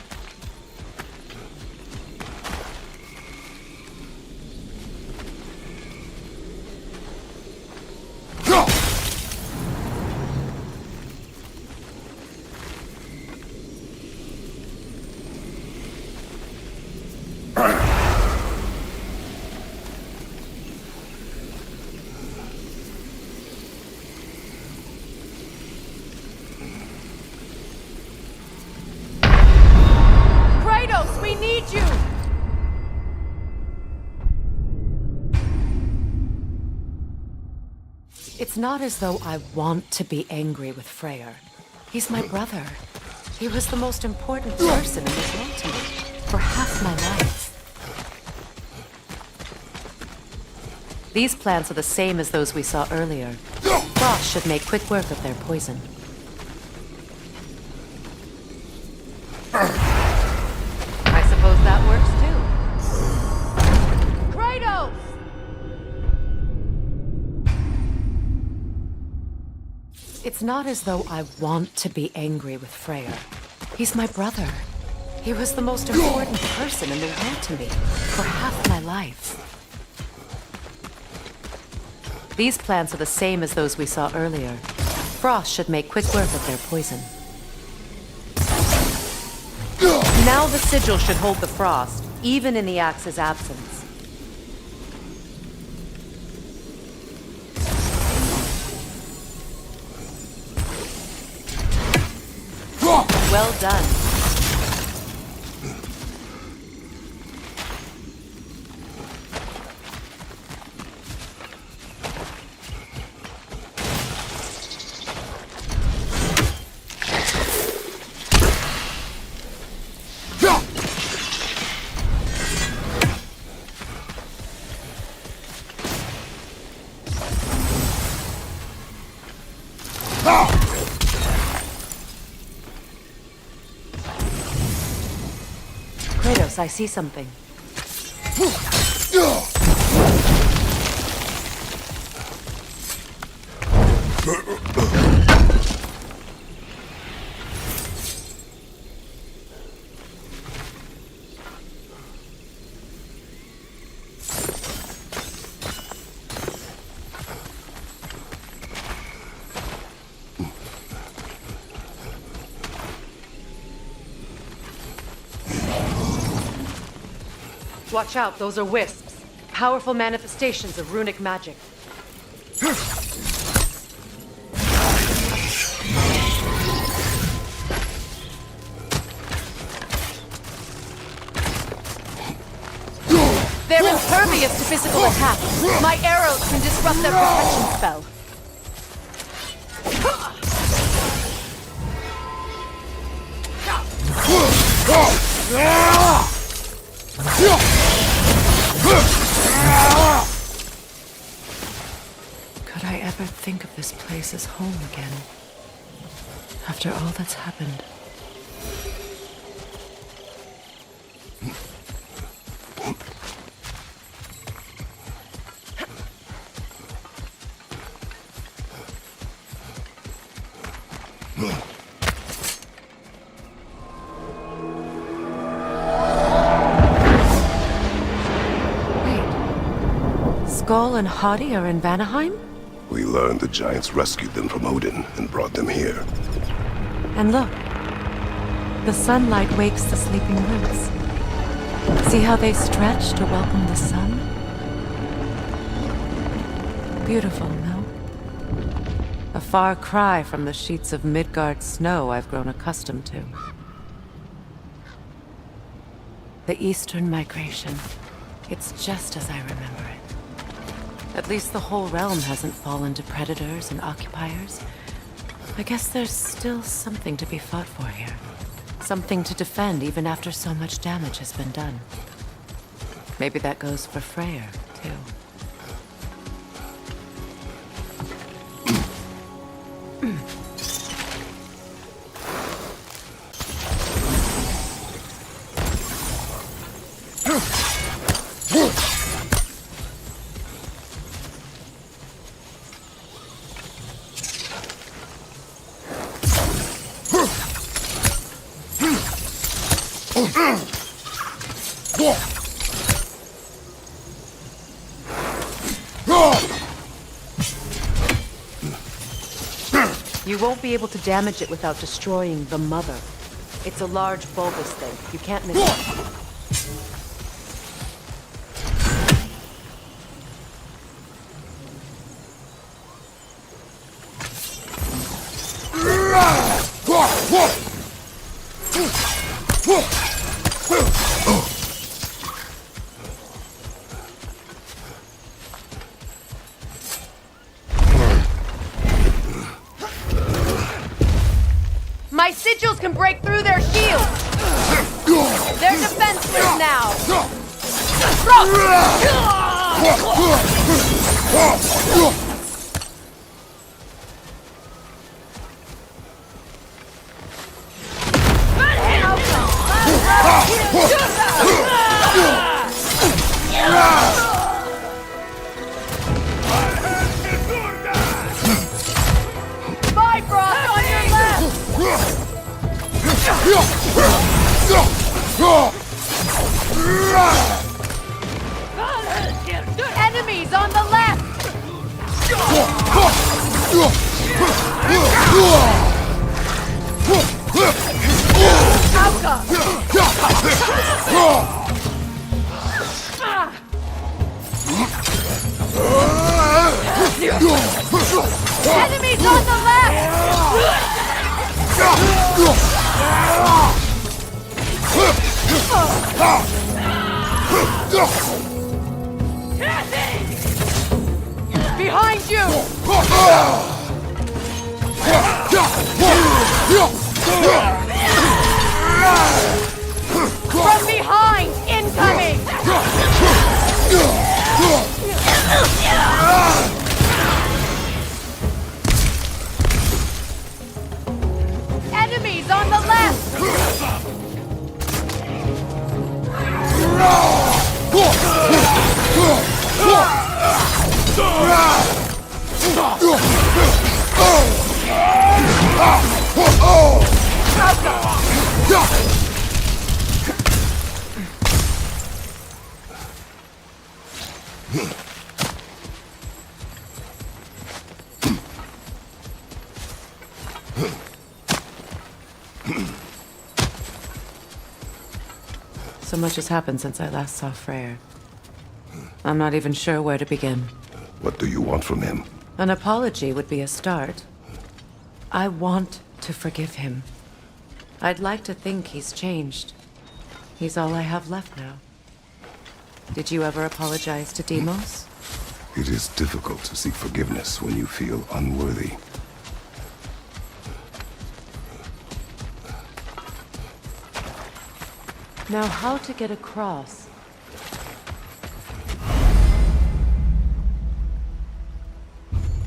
Kratos, we need you! It's not as though I want to be angry with Freyr. He's my brother. He was the most important person in the world to me for half my life. These plants are the same as those we saw earlier. Frost should make quick work of their poison. I suppose that works too. Kratos! It's not as though I want to be angry with Freyr. He's my brother. He was the most important person in the world to me for half my life. These plants are the same as those we saw earlier. frost should make quick work of their poison. Now the sigil should hold the frost, even in the axe's absence. Well done. Kratos, I see something. Watch out, those are wisps. Powerful manifestations of runic magic. They're impervious to physical attack. My arrows can disrupt their protection spell. Could I ever think of this place as home again? After all that's happened. Skull and Hati are in Vanaheim? We learned the giants rescued them from Odin and brought them here. And look, the sunlight wakes the sleeping roots. See how they stretch to welcome the sun? Beautiful, no? A far cry from the sheets of Midgard snow I've grown accustomed to. The Eastern Migration. It's just as I remember it. At least the whole realm hasn't fallen to predators and occupiers. I guess there's still something to be fought for here. Something to defend even after so much damage has been done. Maybe that goes for Freyr, too. You won't be able to damage it without destroying the mother. It's a large bulbous thing. You can't miss it. My sigils can break through their shields! They're defenseless now! Bifrost on your left! Enemies on the left! Enemies on the left! Behind you! From behind! Incoming! Enemies on the left! So much has happened since I last saw Freyr. I'm not even sure where to begin. What do you want from him? An apology would be a start. I want to forgive him. I'd like to think he's changed. He's all I have left now. Did you ever apologize to Deimos? It is difficult to seek forgiveness when you feel unworthy. Now, how to get across?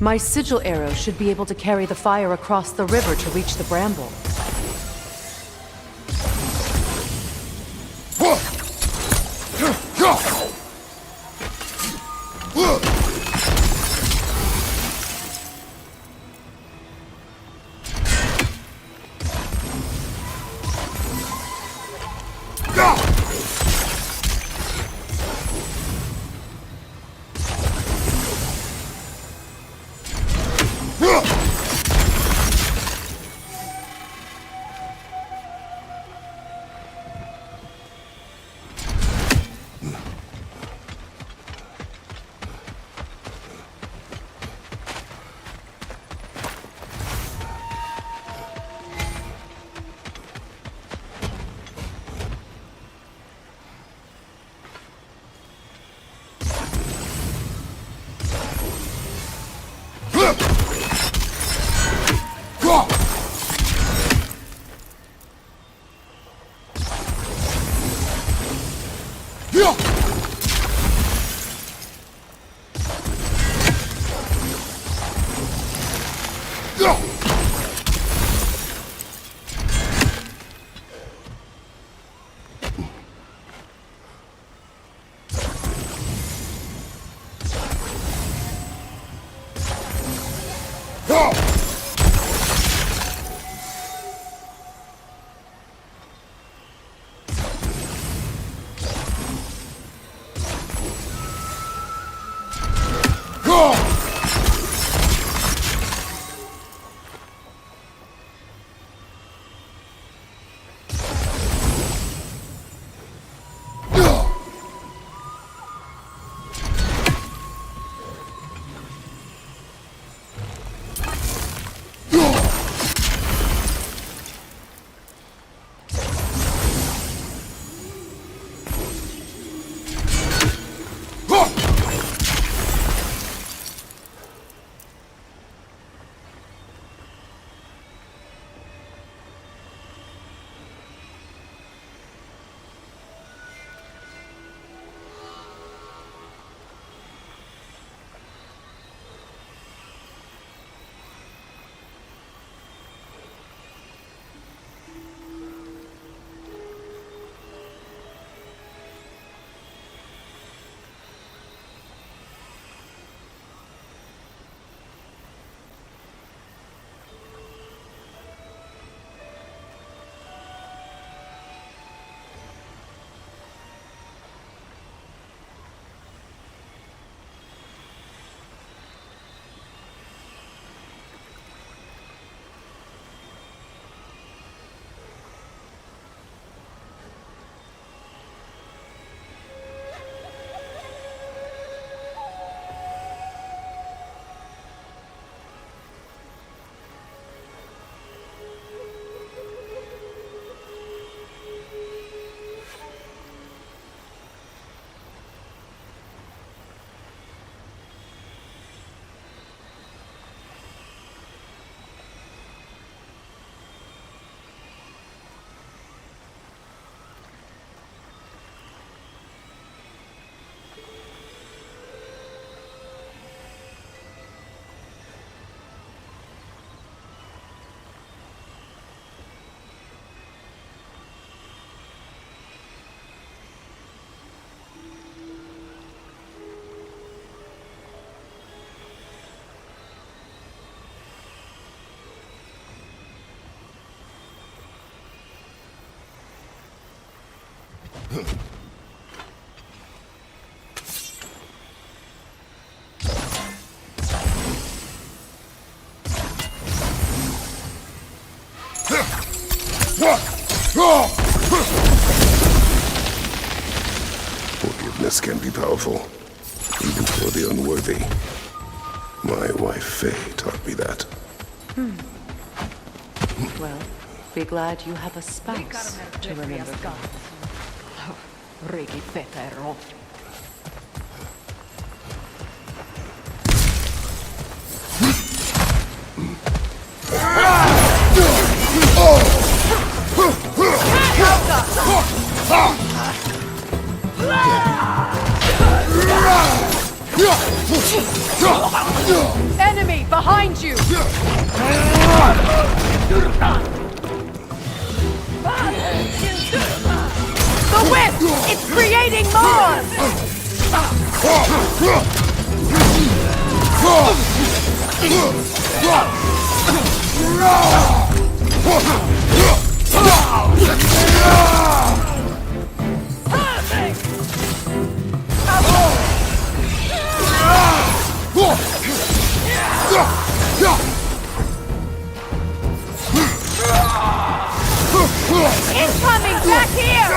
My sigil arrow should be able to carry the fire across the river to reach the bramble. Forgiveness can be powerful, even for the unworthy. My wife Faye taught me that. Well, be glad you have a spouse to remember. Enemy behind you! The whip! It's creating more! Incoming back here!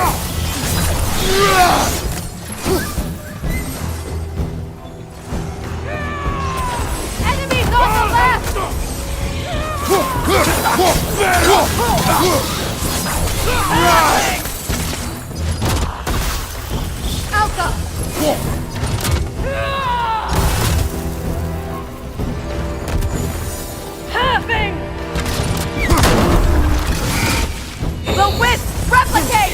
Enemies on the left! Alpha! Having! The whip! Replicate!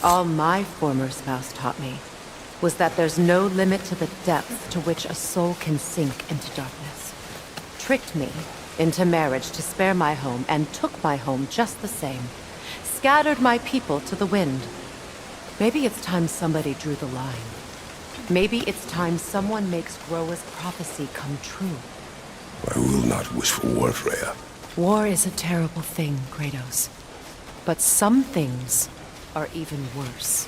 All my former spouse taught me was that there's no limit to the depth to which a soul can sink into darkness. Tricked me into marriage to spare my home and took my home just the same. Scattered my people to the wind. Maybe it's time somebody drew the line. Maybe it's time someone makes Groa's prophecy come true. I will not wish for war, Freya. War is a terrible thing, Kratos. But some things are even worse.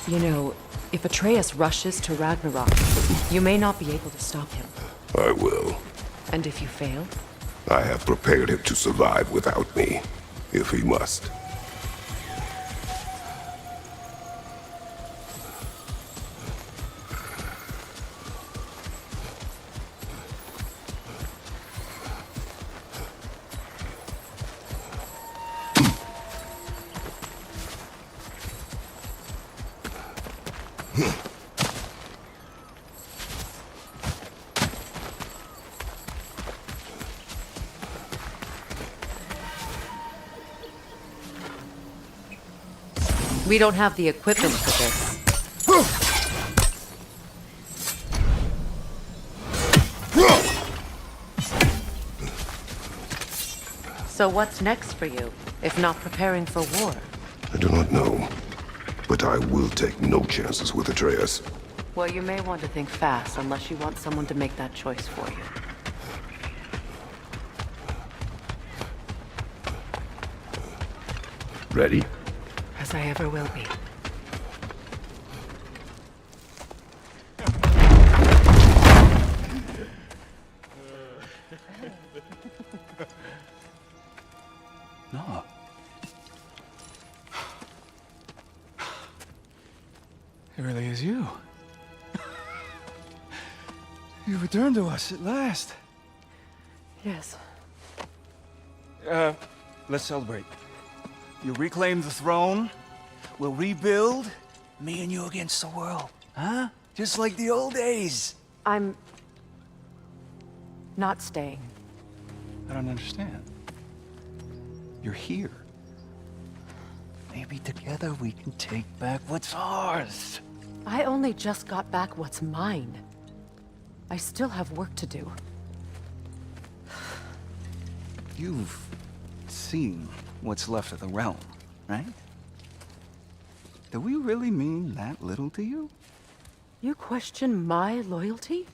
You know, if Atreus rushes to Ragnarok, you may not be able to stop him. I will. And if you fail? I have prepared him to survive without me, if he must. We don't have the equipment for this. So what's next for you, if not preparing for war? I do not know, but I will take no chances with Atreus. Well, you may want to think fast, unless you want someone to make that choice for you. Ready? As I ever will be. No. It really is you. You returned to us at last. Yes. Let's celebrate. You reclaim the throne. We'll rebuild. Me and you against the world. Huh? Just like the old days. I'm not staying. I don't understand. You're here. Maybe together we can take back what's ours. I only just got back what's mine. I still have work to do. You've seen what's left of the realm, right? Do we really mean that little to you? You question my loyalty?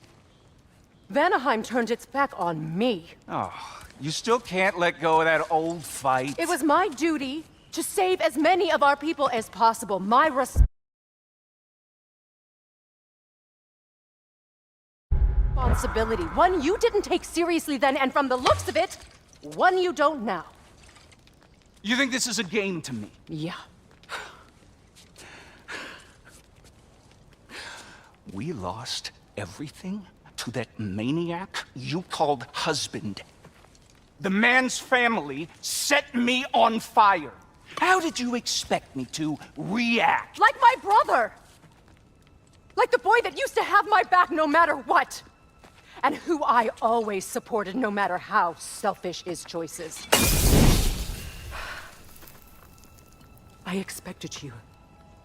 Vanaheim turned its back on me. Oh, you still can't let go of that old fight? It was my duty to save as many of our people as possible. My responsibility. One you didn't take seriously then, and from the looks of it, one you don't now. You think this is a game to me? Yeah. We lost everything to that maniac you called husband. The man's family set me on fire. How did you expect me to react? Like my brother! Like the boy that used to have my back no matter what! And who I always supported no matter how selfish his choices. I expected you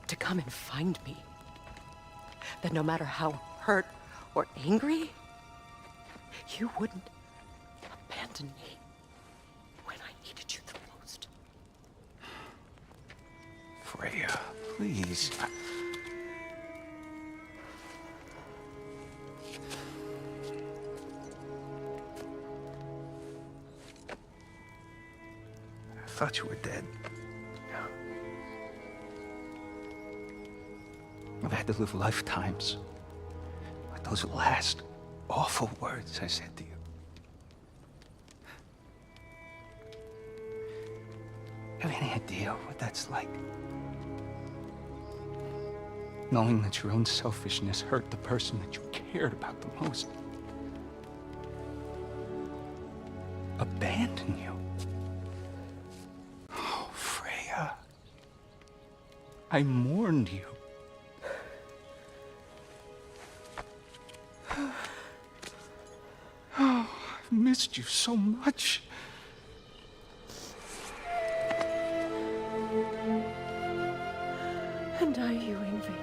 to come and find me. That no matter how hurt or angry, you wouldn't abandon me when I needed you the most. Freya, please. I thought you were dead. I've had to live lifetimes with those last awful words I said to you. Have any idea what that's like? Knowing that your own selfishness hurt the person that you cared about the most. Abandon you. Oh, Freya. I mourned you. Oh, I've missed you so much. And I you, Ingvi.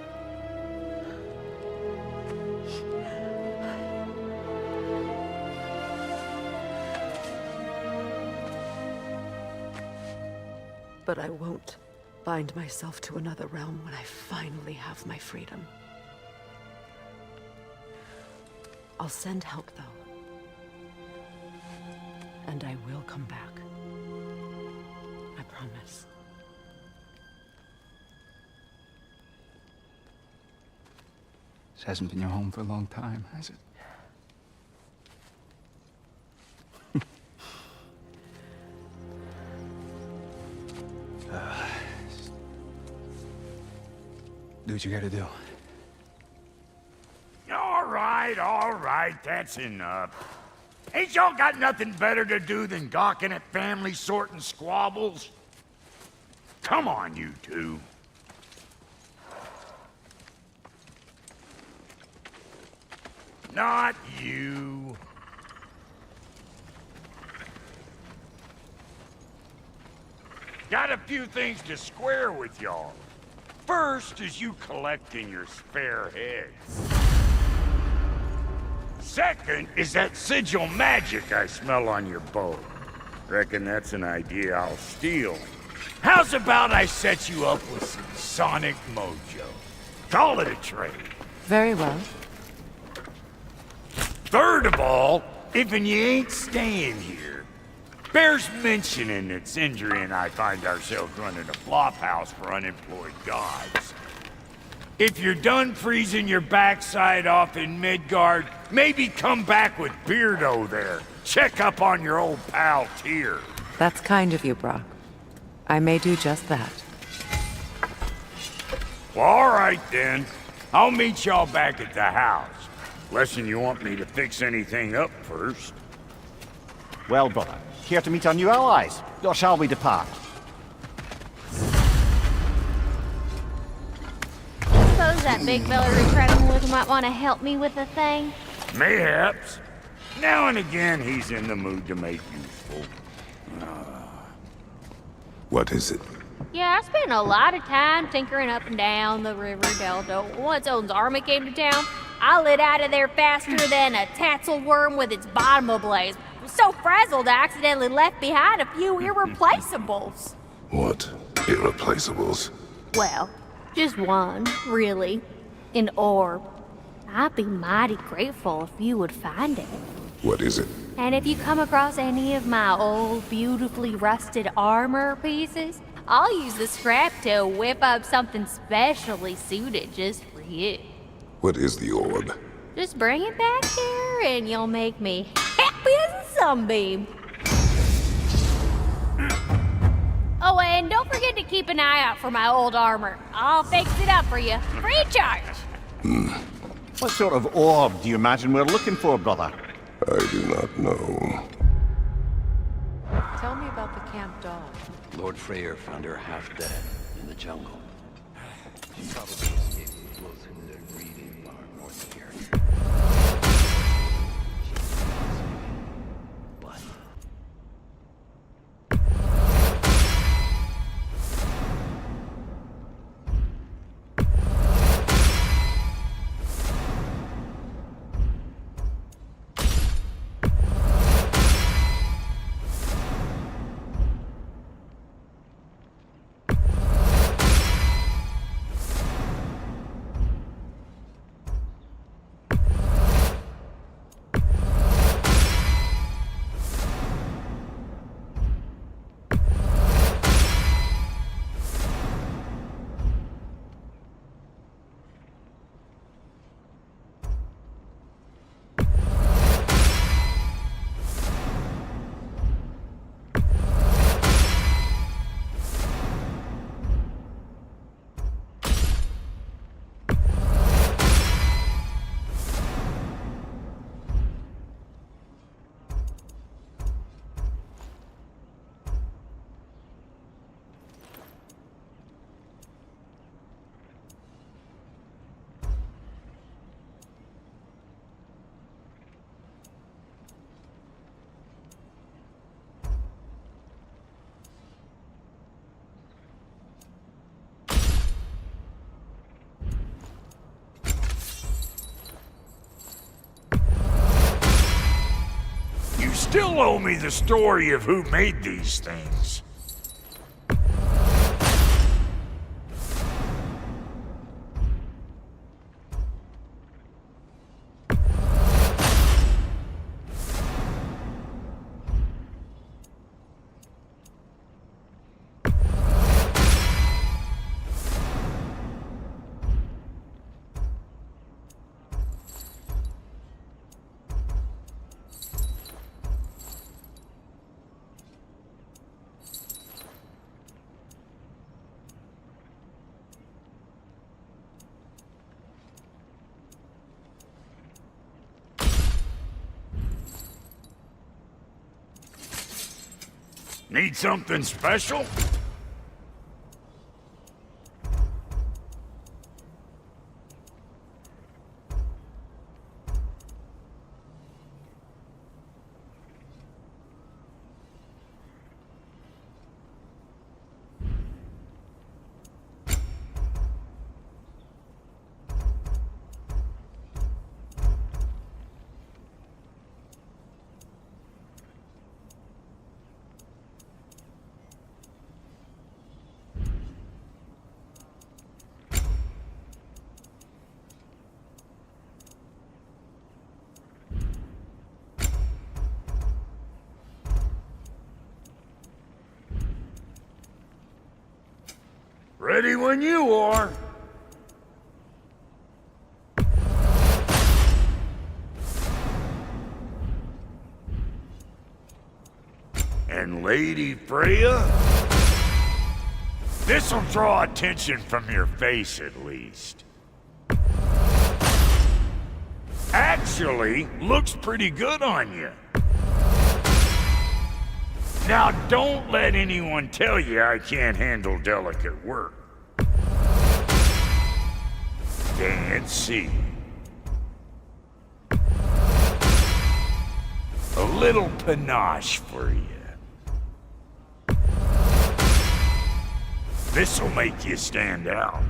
But I won't bind myself to another realm when I finally have my freedom. I'll send help, though. And I will come back. I promise. This hasn't been your home for a long time, has it? Do what you gotta do. All right, that's enough. Ain't y'all got nothing better to do than gawking at family sorting squabbles? Come on, you two. Not you. Got a few things to square with y'all. First is you collecting your spare heads. Second is that sigil magic I smell on your bow. Reckon that's an idea I'll steal. How's about I set you up with some sonic mojo? Call it a trade. Very well. Third of all, if you ain't staying here, bears mentioning that Sindri and I find ourselves running a flop house for unemployed gods. If you're done freezing your backside off in Midgard, maybe come back with Beardo there. Check up on your old pal Tyr. That's kind of you, Brock. I may do just that. Well, all right then. I'll meet y'all back at the house. Lesson you want me to fix anything up first. Well, brother, care to meet our new allies? Or shall we depart? Suppose that big fella retracting look might want to help me with a thing. Mayhaps. Now and again, he's in the mood to make useful. What is it? Yeah, I spent a lot of time tinkering up and down the river delta. Once Odin's army came to town, I lit out of there faster than a tassel worm with its bottom ablaze. I was so frazzled I accidentally left behind a few irreplaceables. What? Irreplaceables? Well, just one, really. An orb. I'd be mighty grateful if you would find it. What is it? And if you come across any of my old, beautifully rusted armor pieces, I'll use the scrap to whip up something specially suited just for you. What is the orb? Just bring it back here and you'll make me happy as a sunbeam. Oh, and don't forget to keep an eye out for my old armor. I'll fix it up for you, free of charge. What sort of orb do you imagine we're looking for, brother? I do not know. Tell me about the camp dog. Lord Freyr found her half dead in the jungle. She probably escaped closer to the breeding barn north of here. But You still owe me the story of who made these things. Need something special? Ready when you are. And Lady Freya? This'll draw attention from your face, at least. Actually, looks pretty good on you. Now, don't let anyone tell you I can't handle delicate work. Can't see. A little panache for you. This'll make you stand out.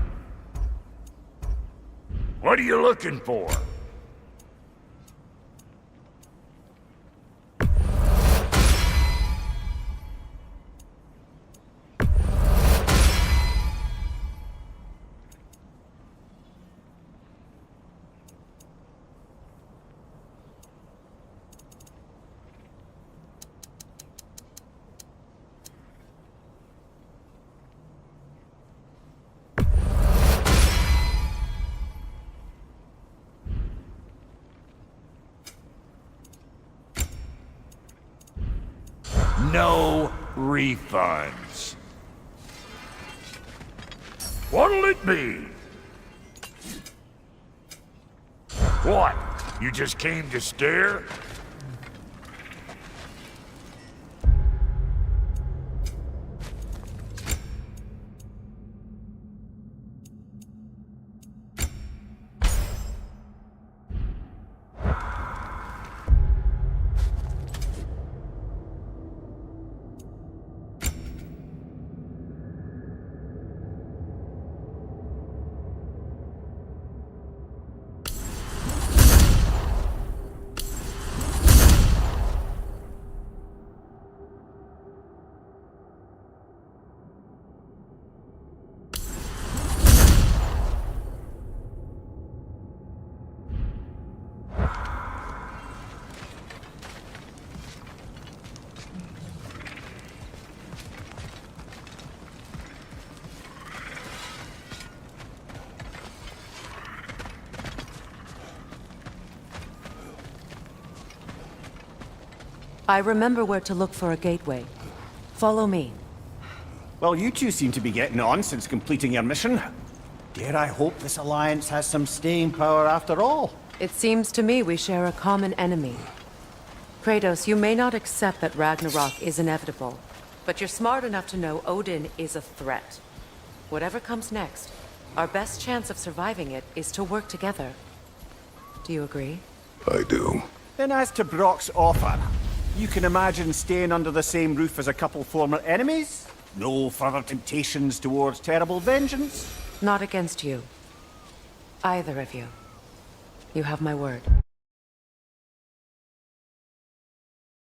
What are you looking for? No refunds. What'll it be? What? You just came to stare? I remember where to look for a gateway. Follow me. Well, you two seem to be getting on since completing your mission. Dare I hope this alliance has some staying power after all? It seems to me we share a common enemy. Kratos, you may not accept that Ragnarok is inevitable, but you're smart enough to know Odin is a threat. Whatever comes next, our best chance of surviving it is to work together. Do you agree? I do. Then as to Brock's offer, you can imagine staying under the same roof as a couple former enemies? No further temptations towards terrible vengeance? Not against you. Either of you. You have my word.